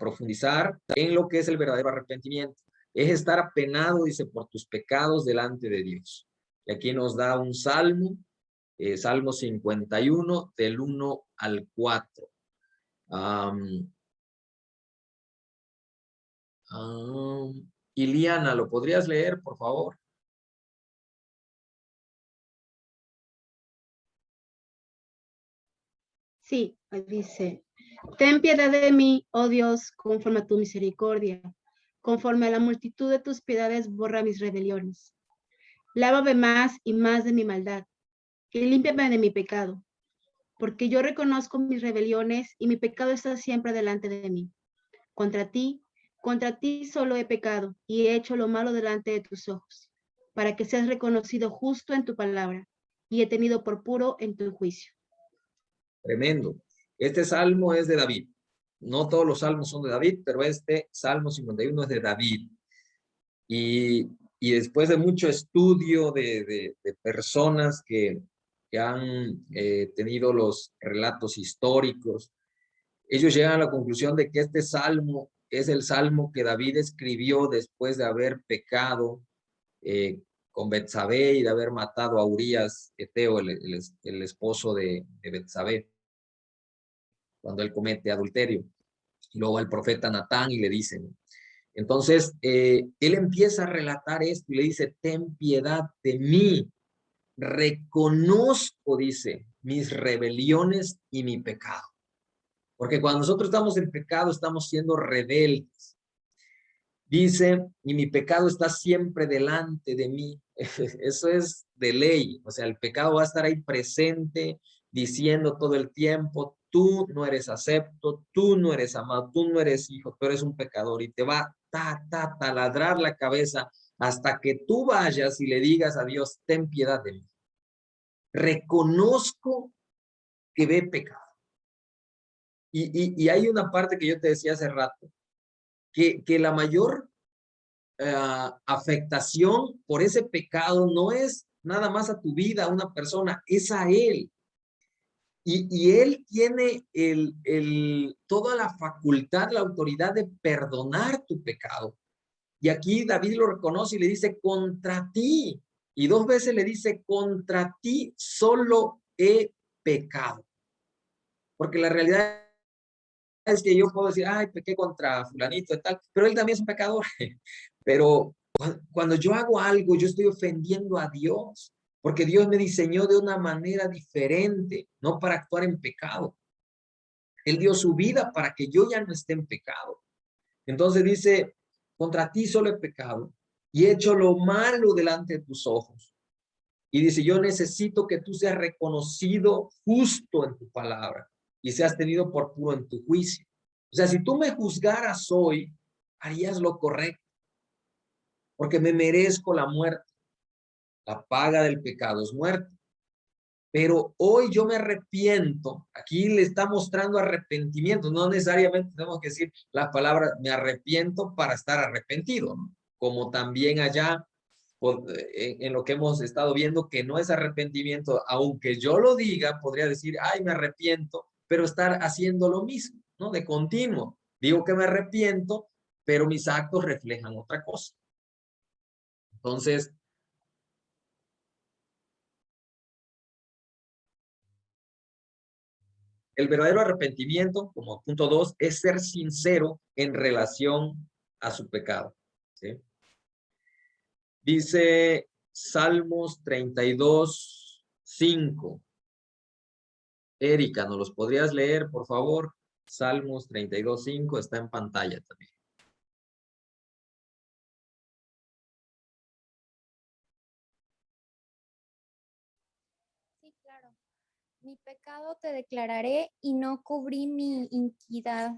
profundizar en lo que es el verdadero arrepentimiento. Es estar apenado, dice, por tus pecados delante de Dios. Y aquí nos da un salmo, Salmo 51, del 1 al 4. Iliana, ¿lo podrías leer, por favor? Sí, dice, ten piedad de mí, oh Dios, conforme a tu misericordia. Conforme a la multitud de tus piedades, borra mis rebeliones. Lávame más y más de mi maldad, y límpiame de mi pecado, porque yo reconozco mis rebeliones y mi pecado está siempre delante de mí. Contra ti solo he pecado y he hecho lo malo delante de tus ojos, para que seas reconocido justo en tu palabra y he tenido por puro en tu juicio. Tremendo. Este salmo es de David. No todos los salmos son de David, pero este Salmo 51 es de David. Y después de mucho estudio de personas que han tenido los relatos históricos, ellos llegan a la conclusión de que este salmo es el salmo que David escribió después de haber pecado con Betsabé y de haber matado a Urías, Eteo, el esposo de Betsabé, cuando él comete adulterio. Y luego el profeta Natán y le dice, ¿no? Entonces, él empieza a relatar esto y le dice, ten piedad de mí, reconozco, dice, mis rebeliones y mi pecado. Porque cuando nosotros estamos en pecado, estamos siendo rebeldes. Dice, y mi pecado está siempre delante de mí. Eso es de ley. O sea, el pecado va a estar ahí presente, diciendo todo el tiempo, tú no eres acepto, tú no eres amado, tú no eres hijo, tú eres un pecador. Y te va a taladrar la cabeza hasta que tú vayas y le digas a Dios, ten piedad de mí. Reconozco que ve pecado. Y hay una parte que yo te decía hace rato, que la mayor afectación por ese pecado no es nada más a tu vida, a una persona, es a él. Y él tiene toda la facultad, la autoridad de perdonar tu pecado. Y aquí David lo reconoce y le dice, contra ti. Y 2 veces le dice, contra ti solo he pecado. Porque la realidad es que yo puedo decir, ay, pequé contra fulanito y tal, pero él también es un pecador. Pero cuando yo hago algo, yo estoy ofendiendo a Dios, porque Dios me diseñó de una manera diferente, no para actuar en pecado. Él dio su vida para que yo ya no esté en pecado. Entonces dice, contra ti solo he pecado y he hecho lo malo delante de tus ojos. Y dice, yo necesito que tú seas reconocido justo en tu palabra y seas tenido por puro en tu juicio. O sea, si tú me juzgaras hoy, harías lo correcto, porque me merezco la muerte. La paga del pecado es muerte. Pero hoy yo me arrepiento. Aquí le está mostrando arrepentimiento. No necesariamente tenemos que decir la palabra me arrepiento para estar arrepentido, ¿no? Como también allá en lo que hemos estado viendo, que no es arrepentimiento, aunque yo lo diga, podría decir, ay, me arrepiento, pero estar haciendo lo mismo, ¿no? De continuo. Digo que me arrepiento, pero mis actos reflejan otra cosa. Entonces, el verdadero arrepentimiento, como punto 2, es ser sincero en relación a su pecado, ¿sí? Dice Salmos 32, 5. Erika, ¿nos los podrías leer, por favor? Salmos 32, 5 está en pantalla también. Sí, claro. Mi pecado te declararé y no cubrí mi iniquidad.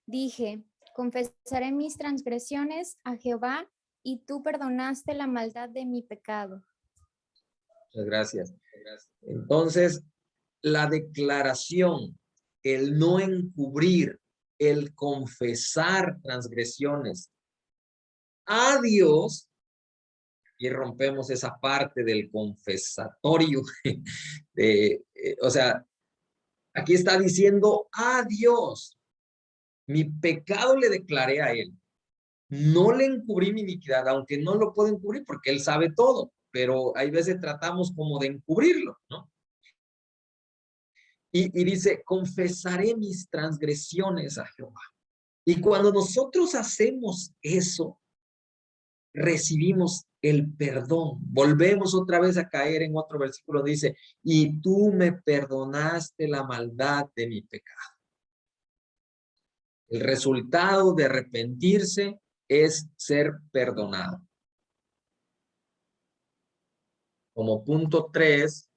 Dije, confesaré mis transgresiones a Jehová y tú perdonaste la maldad de mi pecado. Muchas gracias. Entonces, la declaración, el no encubrir, el confesar transgresiones a Dios, y rompemos esa parte del confesatorio. O sea, aquí está diciendo a Dios, mi pecado le declaré a él. No le encubrí mi iniquidad, aunque no lo puedo encubrir porque él sabe todo, pero hay veces tratamos como de encubrirlo, ¿no? Y dice, confesaré mis transgresiones a Jehová. Y cuando nosotros hacemos eso, recibimos el perdón. Volvemos otra vez a caer en otro versículo, dice, y tú me perdonaste la maldad de mi pecado. El resultado de arrepentirse es ser perdonado. Como punto 3,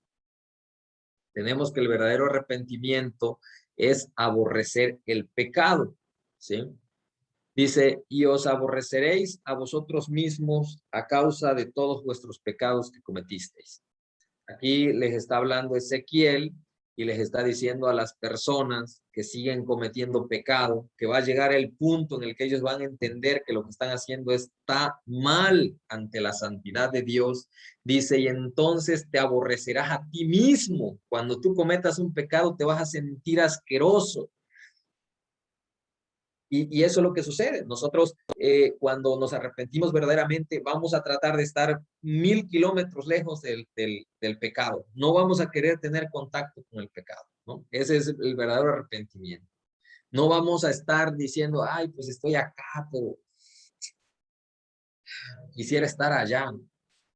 tenemos que el verdadero arrepentimiento es aborrecer el pecado, ¿sí? Dice, y os aborreceréis a vosotros mismos a causa de todos vuestros pecados que cometisteis. Aquí les está hablando Ezequiel y les está diciendo a las personas que siguen cometiendo pecado, que va a llegar el punto en el que ellos van a entender que lo que están haciendo está mal ante la santidad de Dios. Dice, y entonces te aborrecerás a ti mismo. Cuando tú cometas un pecado te vas a sentir asqueroso. Y eso es lo que sucede. Nosotros cuando nos arrepentimos verdaderamente vamos a tratar de estar 1000 kilómetros lejos del pecado. No vamos a querer tener contacto con el pecado, ¿no? Ese es el verdadero arrepentimiento. No vamos a estar diciendo, ay, pues estoy acá, pero quisiera estar allá.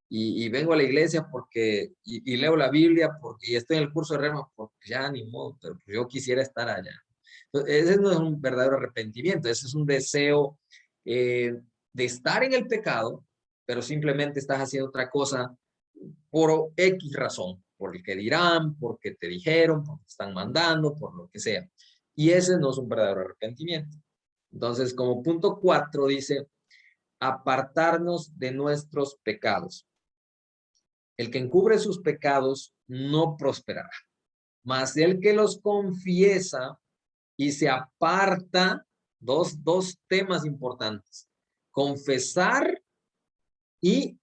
Y vengo a la iglesia porque, y leo la Biblia porque, y estoy en el curso de rema porque ya ni modo, pero yo quisiera estar allá. Entonces, ese no es un verdadero arrepentimiento, ese es un deseo de estar en el pecado, pero simplemente estás haciendo otra cosa por X razón, por el que dirán, porque te dijeron, porque te están mandando, por lo que sea. Y ese no es un verdadero arrepentimiento. Entonces, como punto 4 dice, apartarnos de nuestros pecados. El que encubre sus pecados no prosperará, mas el que los confiesa y se aparta, dos temas importantes, confesar y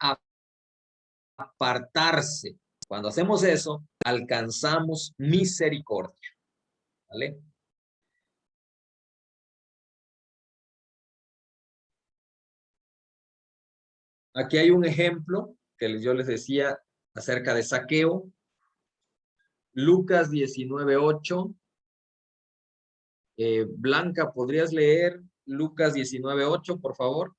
apartarse. Cuando hacemos eso, alcanzamos misericordia, ¿vale? Aquí hay un ejemplo que yo les decía acerca de Zaqueo. Lucas 19:8. Blanca, ¿podrías leer Lucas 19:8, por favor?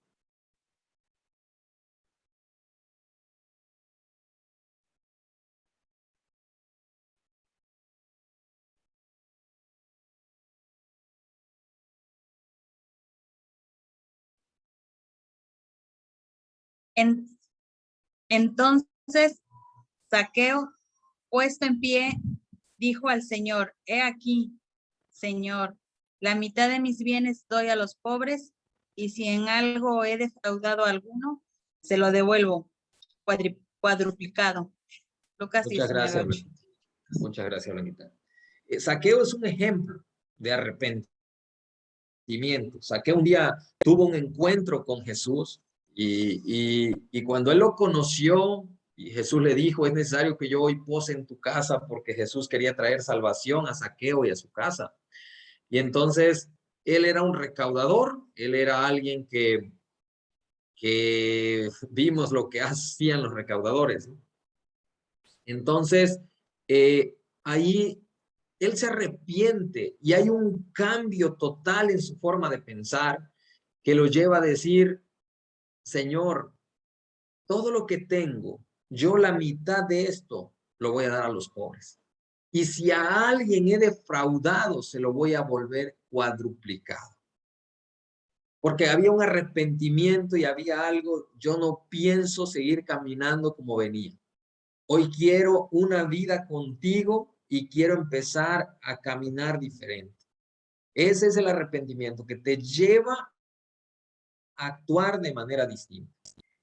Entonces, Zaqueo, puesto en pie, dijo al Señor, he aquí, Señor, la mitad de mis bienes doy a los pobres, y si en algo he defraudado a alguno, se lo devuelvo cuadruplicado. Lucas Muchas gracias, 19:8. muchas gracias, Blanquita. Zaqueo es un ejemplo de arrepentimiento. Zaqueo un día tuvo un encuentro con Jesús y cuando él lo conoció, y Jesús le dijo, es necesario que yo hoy pose en tu casa porque Jesús quería traer salvación a Zaqueo y a su casa. Y entonces él era un recaudador, él era alguien que vimos lo que hacían los recaudadores, ¿no? Entonces, ahí él se arrepiente y hay un cambio total en su forma de pensar que lo lleva a decir, Señor, todo lo que tengo, yo la mitad de esto lo voy a dar a los pobres. Y si a alguien he defraudado, se lo voy a volver cuadruplicado. Porque había un arrepentimiento y había algo, yo no pienso seguir caminando como venía. Hoy quiero una vida contigo y quiero empezar a caminar diferente. Ese es el arrepentimiento que te lleva a actuar de manera distinta.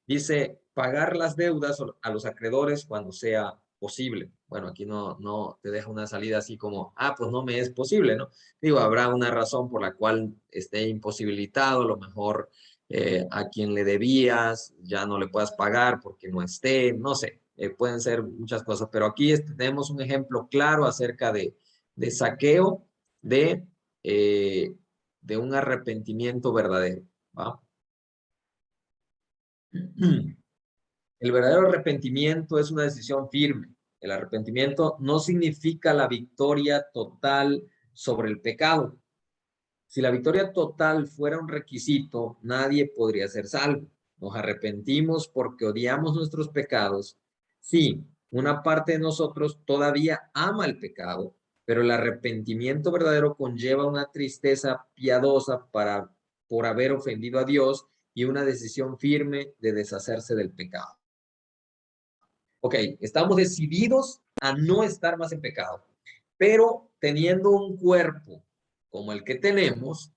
Dice, pagar las deudas a los acreedores cuando sea posible. Bueno, aquí no te deja una salida así como, pues no me es posible, ¿no? Digo, habrá una razón por la cual esté imposibilitado, a lo mejor a quien le debías ya no le puedas pagar porque no esté, no sé, pueden ser muchas cosas, pero aquí tenemos un ejemplo claro acerca de Zaqueo, eh, de un arrepentimiento verdadero, ¿va? El verdadero arrepentimiento es una decisión firme. El arrepentimiento no significa la victoria total sobre el pecado. Si la victoria total fuera un requisito, nadie podría ser salvo. Nos arrepentimos porque odiamos nuestros pecados. Sí, una parte de nosotros todavía ama el pecado, pero el arrepentimiento verdadero conlleva una tristeza piadosa por haber ofendido a Dios y una decisión firme de deshacerse del pecado. Ok, estamos decididos a no estar más en pecado, pero teniendo un cuerpo como el que tenemos,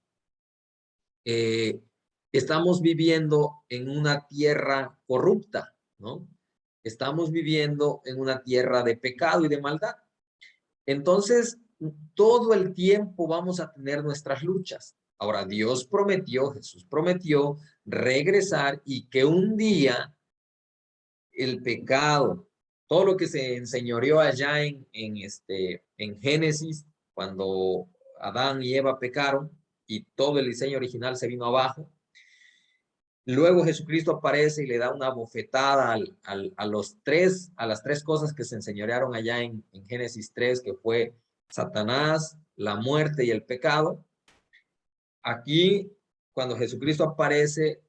estamos viviendo en una tierra corrupta, ¿no? Estamos viviendo en una tierra de pecado y de maldad. Entonces, todo el tiempo vamos a tener nuestras luchas. Ahora, Dios prometió, Jesús prometió regresar y que un día el pecado, todo lo que se enseñoreó allá en Génesis, cuando Adán y Eva pecaron y todo el diseño original se vino abajo. Luego Jesucristo aparece y le da una bofetada a las tres cosas que se enseñorearon allá en Génesis 3, que fue Satanás, la muerte y el pecado. Aquí, cuando Jesucristo aparece,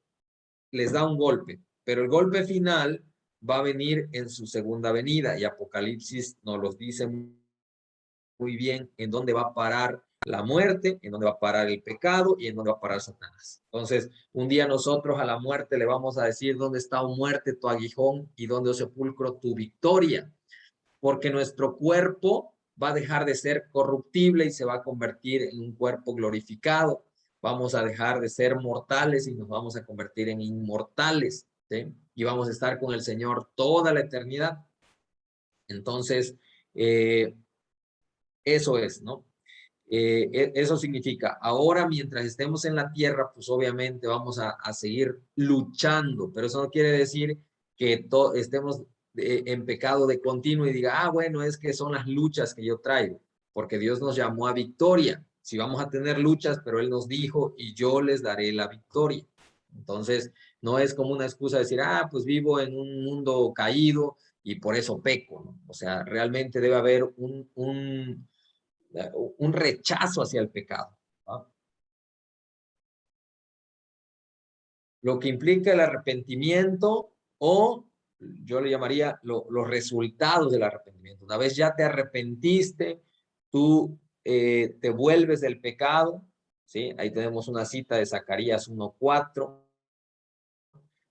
les da un golpe, pero el golpe final va a venir en su segunda venida y Apocalipsis nos los dice muy bien en dónde va a parar la muerte, en dónde va a parar el pecado y en dónde va a parar Satanás. Entonces, un día nosotros a la muerte le vamos a decir dónde está, oh muerte, tu aguijón, y dónde, oh sepulcro, tu victoria, porque nuestro cuerpo va a dejar de ser corruptible y se va a convertir en un cuerpo glorificado. Vamos a dejar de ser mortales y nos vamos a convertir en inmortales, ¿sí? Y vamos a estar con el Señor toda la eternidad. Entonces, eso es, ¿no? Eso significa, ahora mientras estemos en la tierra, pues obviamente vamos a seguir luchando, pero eso no quiere decir que estemos en pecado de continuo y diga, bueno, es que son las luchas que yo traigo, porque Dios nos llamó a victoria. Si vamos a tener luchas, pero Él nos dijo, y yo les daré la victoria. Entonces, no es como una excusa decir, pues vivo en un mundo caído y por eso peco, ¿no? O sea, realmente debe haber un rechazo hacia el pecado, ¿no? Lo que implica el arrepentimiento, o yo le llamaría los resultados del arrepentimiento. Una vez ya te arrepentiste, tú te vuelves del pecado, ¿sí? Ahí tenemos una cita de Zacarías 1:4.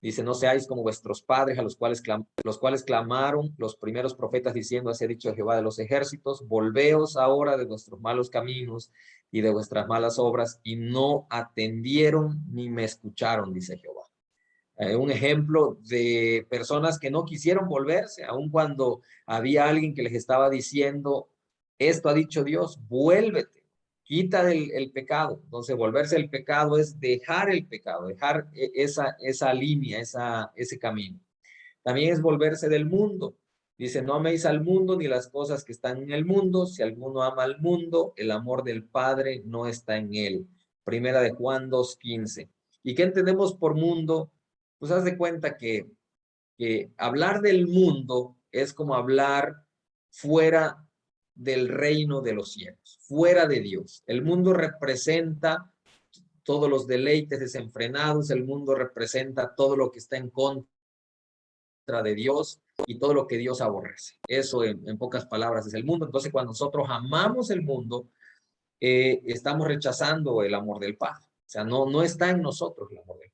Dice, no seáis como vuestros padres, a los cuales clamaron los primeros profetas diciendo, así ha dicho Jehová de los ejércitos, volveos ahora de vuestros malos caminos y de vuestras malas obras, y no atendieron ni me escucharon, dice Jehová. Un ejemplo de personas que no quisieron volverse, aun cuando había alguien que les estaba diciendo, esto ha dicho Dios, vuélvete. Quita el pecado. Entonces, volverse el pecado es dejar el pecado, dejar esa línea, ese camino. También es volverse del mundo. Dice, no améis al mundo ni las cosas que están en el mundo. Si alguno ama al mundo, el amor del Padre no está en él. Primera de Juan 2:15. ¿Y qué entendemos por mundo? Pues haz de cuenta que hablar del mundo es como hablar fuera del reino de los cielos, fuera de Dios. El mundo representa todos los deleites desenfrenados, el mundo representa todo lo que está en contra de Dios y todo lo que Dios aborrece. Eso en pocas palabras es el mundo. Entonces, cuando nosotros amamos el mundo, estamos rechazando el amor del Padre. O sea, no está en nosotros el amor del Padre.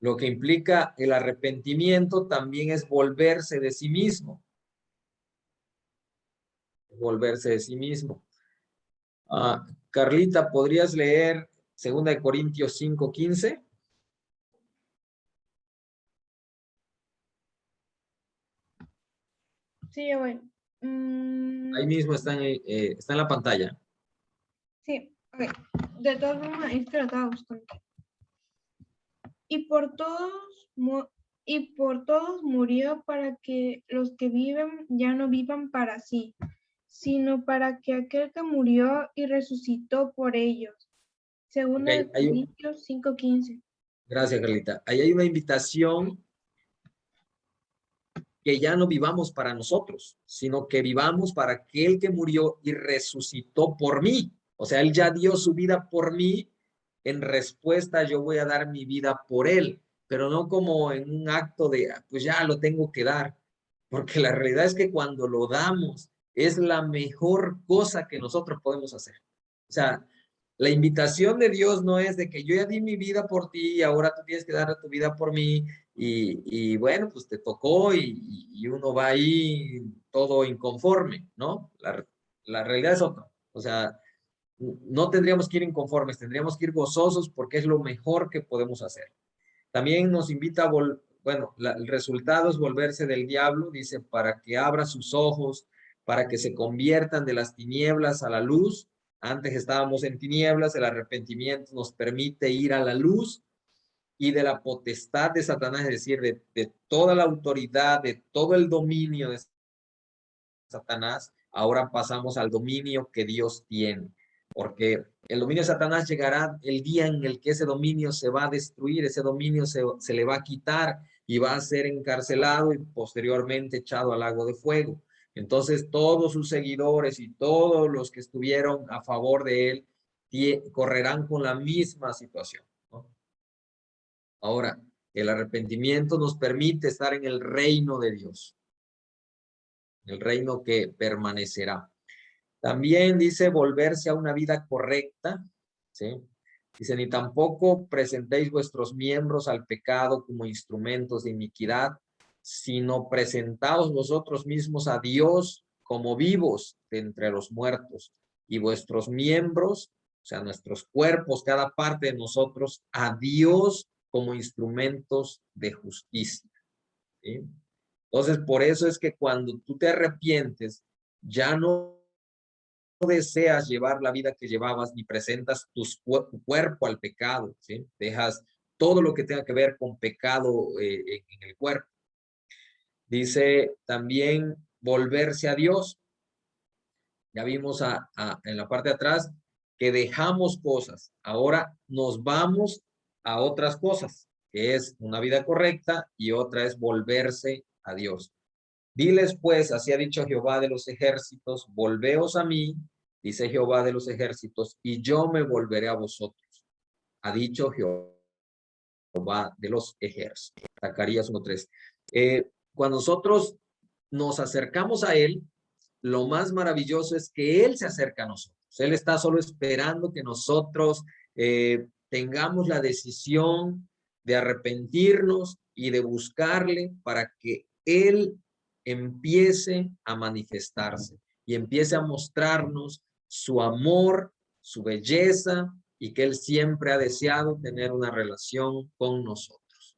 Lo que implica el arrepentimiento también es volverse de sí mismo. Volverse de sí mismo. Carlita, ¿podrías leer 2 Corintios 5:15? Sí, ya voy. Ahí mismo está en la pantalla. Sí, ok. De todas formas, es que lo estaba buscando. Y por todos murió para que los que viven ya no vivan para sí, sino para que aquel que murió y resucitó por ellos. Segunda de Corintios 5:15. Gracias, Carlita. Ahí hay una invitación que ya no vivamos para nosotros, sino que vivamos para aquel que murió y resucitó por mí. O sea, él ya dio su vida por mí. En respuesta, yo voy a dar mi vida por él, pero no como en un acto de, pues ya lo tengo que dar, porque la realidad es que cuando lo damos es la mejor cosa que nosotros podemos hacer. O sea, la invitación de Dios no es de que yo ya di mi vida por ti y ahora tú tienes que dar tu vida por mí y bueno, pues te tocó y uno va ahí todo inconforme, ¿no? La realidad es otra. O sea, no tendríamos que ir inconformes, tendríamos que ir gozosos porque es lo mejor que podemos hacer. También nos invita a bueno, el resultado es volverse del diablo, dice, para que abra sus ojos, para que se conviertan de las tinieblas a la luz. Antes estábamos en tinieblas, el arrepentimiento nos permite ir a la luz y de la potestad de Satanás, es decir, de toda la autoridad, de todo el dominio de Satanás, ahora pasamos al dominio que Dios tiene. Porque el dominio de Satanás llegará el día en el que ese dominio se va a destruir, ese dominio se le va a quitar y va a ser encarcelado y posteriormente echado al lago de fuego. Entonces todos sus seguidores y todos los que estuvieron a favor de él correrán con la misma situación, ¿no? Ahora, el arrepentimiento nos permite estar en el reino de Dios, el reino que permanecerá. También dice volverse a una vida correcta, ¿sí? Dice, ni tampoco presentéis vuestros miembros al pecado como instrumentos de iniquidad, sino presentaos vosotros mismos a Dios como vivos de entre los muertos y vuestros miembros, o sea, nuestros cuerpos, cada parte de nosotros, a Dios como instrumentos de justicia, ¿sí? Entonces, por eso es que cuando tú te arrepientes, ya no deseas llevar la vida que llevabas ni presentas tu cuerpo al pecado, ¿sí? Dejas todo lo que tenga que ver con pecado en el cuerpo. Dice también volverse a Dios. Ya vimos en la parte de atrás que dejamos cosas. Ahora nos vamos a otras cosas, que es una vida correcta y otra es volverse a Dios. Diles pues, así ha dicho Jehová de los ejércitos, volveos a mí, dice Jehová de los ejércitos, y yo me volveré a vosotros. Ha dicho Jehová de los ejércitos. Zacarías 1:3. Cuando nosotros nos acercamos a él, lo más maravilloso es que él se acerca a nosotros. Él está solo esperando que nosotros tengamos la decisión de arrepentirnos y de buscarle para que él empiece a manifestarse y empiece a mostrarnos su amor, su belleza y que él siempre ha deseado tener una relación con nosotros.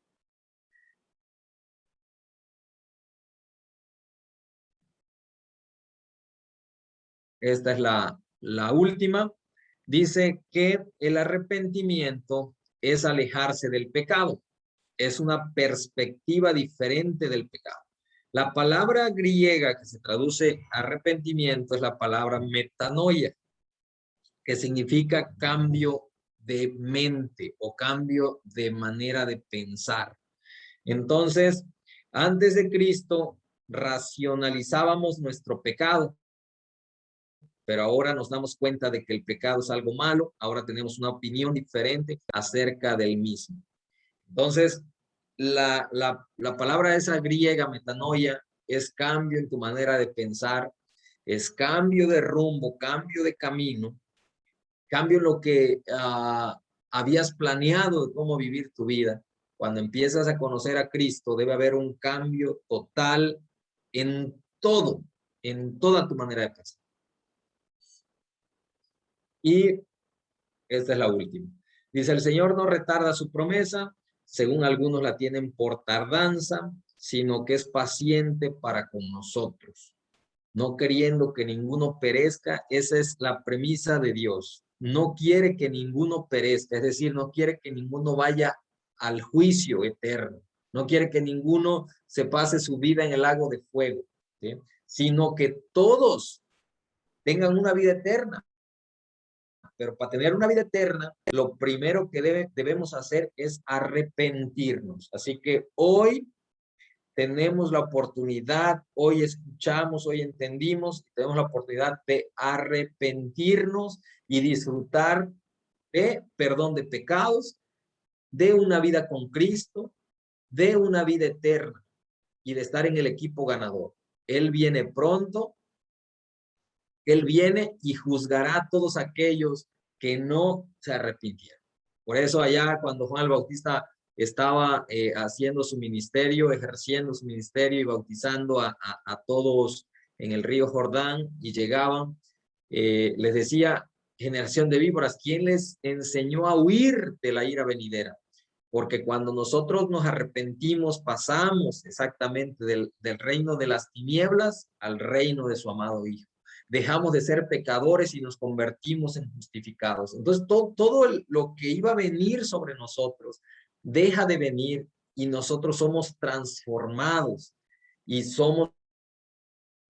Esta es la última. Dice que el arrepentimiento es alejarse del pecado. Es una perspectiva diferente del pecado. La palabra griega que se traduce arrepentimiento es la palabra metanoia, que significa cambio de mente o cambio de manera de pensar. Entonces, antes de Cristo, racionalizábamos nuestro pecado, pero ahora nos damos cuenta de que el pecado es algo malo, ahora tenemos una opinión diferente acerca del mismo. Entonces, la palabra esa griega, metanoia, es cambio en tu manera de pensar, es cambio de rumbo, cambio de camino, cambio en lo que habías planeado de cómo vivir tu vida. Cuando empiezas a conocer a Cristo, debe haber un cambio total en todo, en toda tu manera de pensar. Y esta es la última. Dice, el Señor no retarda su promesa, según algunos la tienen por tardanza, sino que es paciente para con nosotros, no queriendo que ninguno perezca. Esa es la premisa de Dios. No quiere que ninguno perezca, es decir, no quiere que ninguno vaya al juicio eterno. No quiere que ninguno se pase su vida en el lago de fuego, ¿sí? Sino que todos tengan una vida eterna. Pero para tener una vida eterna, lo primero que debemos hacer es arrepentirnos. Así que hoy tenemos la oportunidad, hoy escuchamos, hoy entendimos, tenemos la oportunidad de arrepentirnos y disfrutar de perdón de pecados, de una vida con Cristo, de una vida eterna y de estar en el equipo ganador. Él viene pronto, Él viene y juzgará a todos aquellos que no se arrepintieron. Por eso allá cuando Juan el Bautista estaba haciendo su ministerio, ejerciendo su ministerio y bautizando a todos en el río Jordán y llegaban, les decía, generación de víboras, ¿quién les enseñó a huir de la ira venidera? Porque cuando nosotros nos arrepentimos, pasamos exactamente del reino de las tinieblas al reino de su amado Hijo. Dejamos de ser pecadores y nos convertimos en justificados. Entonces, todo lo que iba a venir sobre nosotros deja de venir y nosotros somos transformados y somos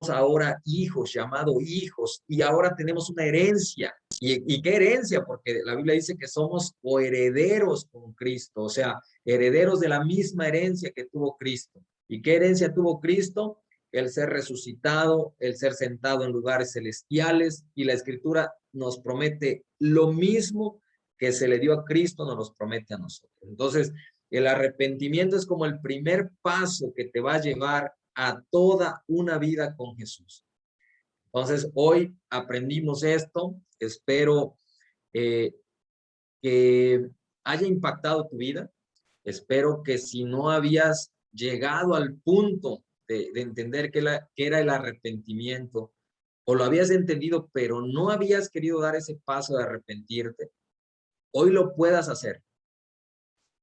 ahora hijos, llamados hijos, y ahora tenemos una herencia. ¿Y qué herencia? Porque la Biblia dice que somos coherederos con Cristo, o sea, herederos de la misma herencia que tuvo Cristo. ¿Y qué herencia tuvo Cristo? El ser resucitado, el ser sentado en lugares celestiales, y la Escritura nos promete lo mismo que se le dio a Cristo, nos los promete a nosotros. Entonces, el arrepentimiento es como el primer paso que te va a llevar a toda una vida con Jesús. Entonces, hoy aprendimos esto. Espero que haya impactado tu vida. Espero que si no habías llegado al punto de entender qué era el arrepentimiento, o lo habías entendido, pero no habías querido dar ese paso de arrepentirte, hoy lo puedas hacer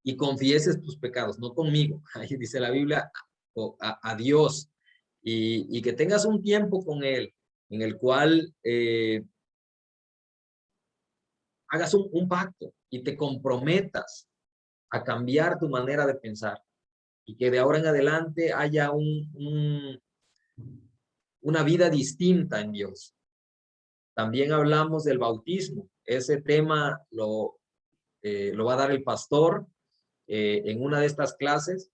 y confieses tus pecados, no conmigo. Ahí dice la Biblia, a Dios, y que tengas un tiempo con Él en el cual hagas un pacto y te comprometas a cambiar tu manera de pensar y que de ahora en adelante haya una vida distinta en Dios. También hablamos del bautismo. Ese tema lo va a dar el pastor en una de estas clases.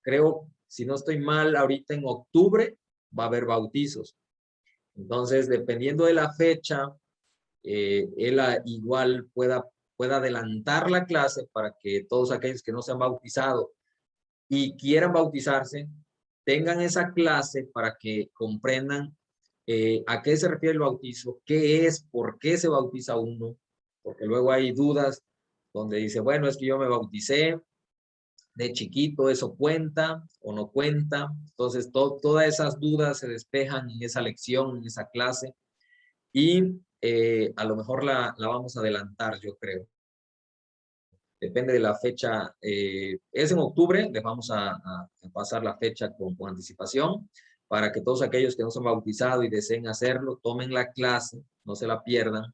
Creo, si no estoy mal, ahorita en octubre va a haber bautizos. Entonces, dependiendo de la fecha, él igual pueda adelantar la clase para que todos aquellos que no se han bautizado y quieran bautizarse, tengan esa clase para que comprendan a qué se refiere el bautizo, qué es, por qué se bautiza uno, porque luego hay dudas donde dice, bueno, es que yo me bauticé de chiquito, ¿eso cuenta o no cuenta? Entonces, todas esas dudas se despejan en esa lección, en esa clase, y a lo mejor la vamos a adelantar, yo creo. Depende de la fecha. Es en octubre, les vamos a pasar la fecha con anticipación para que todos aquellos que no se han bautizado y deseen hacerlo, tomen la clase, no se la pierdan,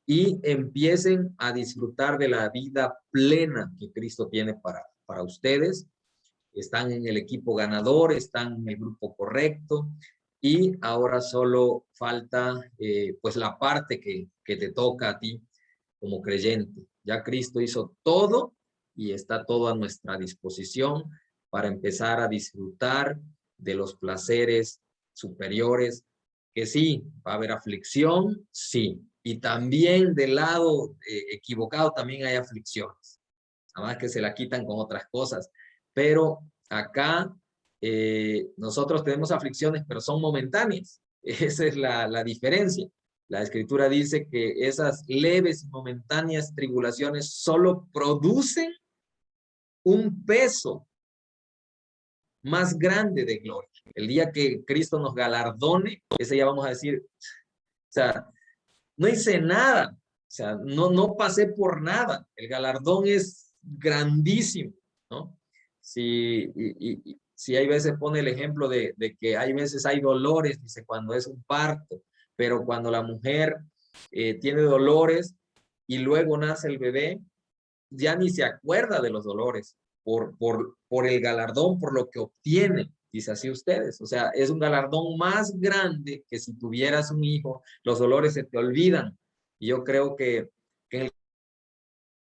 y empiecen a disfrutar de la vida plena que Cristo tiene para ustedes. Están en el equipo ganador, están en el grupo correcto, y ahora solo falta pues la parte que te toca a ti como creyente. Ya Cristo hizo todo y está todo a nuestra disposición para empezar a disfrutar de los placeres superiores, que sí, va a haber aflicción, sí, y también del lado equivocado también hay aflicciones, nada más que se la quitan con otras cosas, pero acá nosotros tenemos aflicciones, pero son momentáneas. Esa es la diferencia. La Escritura dice que esas leves y momentáneas tribulaciones solo producen un peso más grande de gloria. El día que Cristo nos galardone, ese ya vamos a decir, o sea, no hice nada, o sea, no pasé por nada. El galardón es grandísimo, ¿no? Si hay veces pone el ejemplo de que hay veces hay dolores, dice, cuando es un parto, pero cuando la mujer tiene dolores y luego nace el bebé, ya ni se acuerda de los dolores por el galardón, por lo que obtiene, dice así ustedes. O sea, es un galardón más grande que si tuvieras un hijo, los dolores se te olvidan. Y yo creo que en el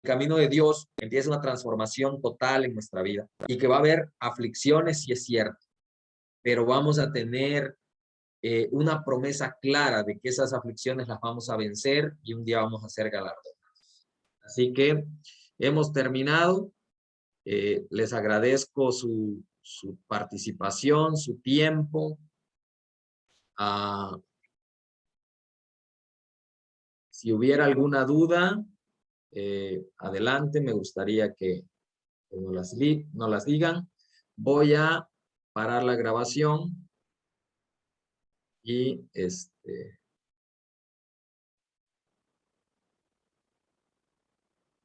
camino de Dios empieza una transformación total en nuestra vida y que va a haber aflicciones, si es cierto, pero vamos a tener una promesa clara de que esas aflicciones las vamos a vencer y un día vamos a ser galardonados. Así que hemos terminado. Les agradezco su participación, su tiempo. Si hubiera alguna duda, adelante, me gustaría que nos las digan. Voy a parar la grabación y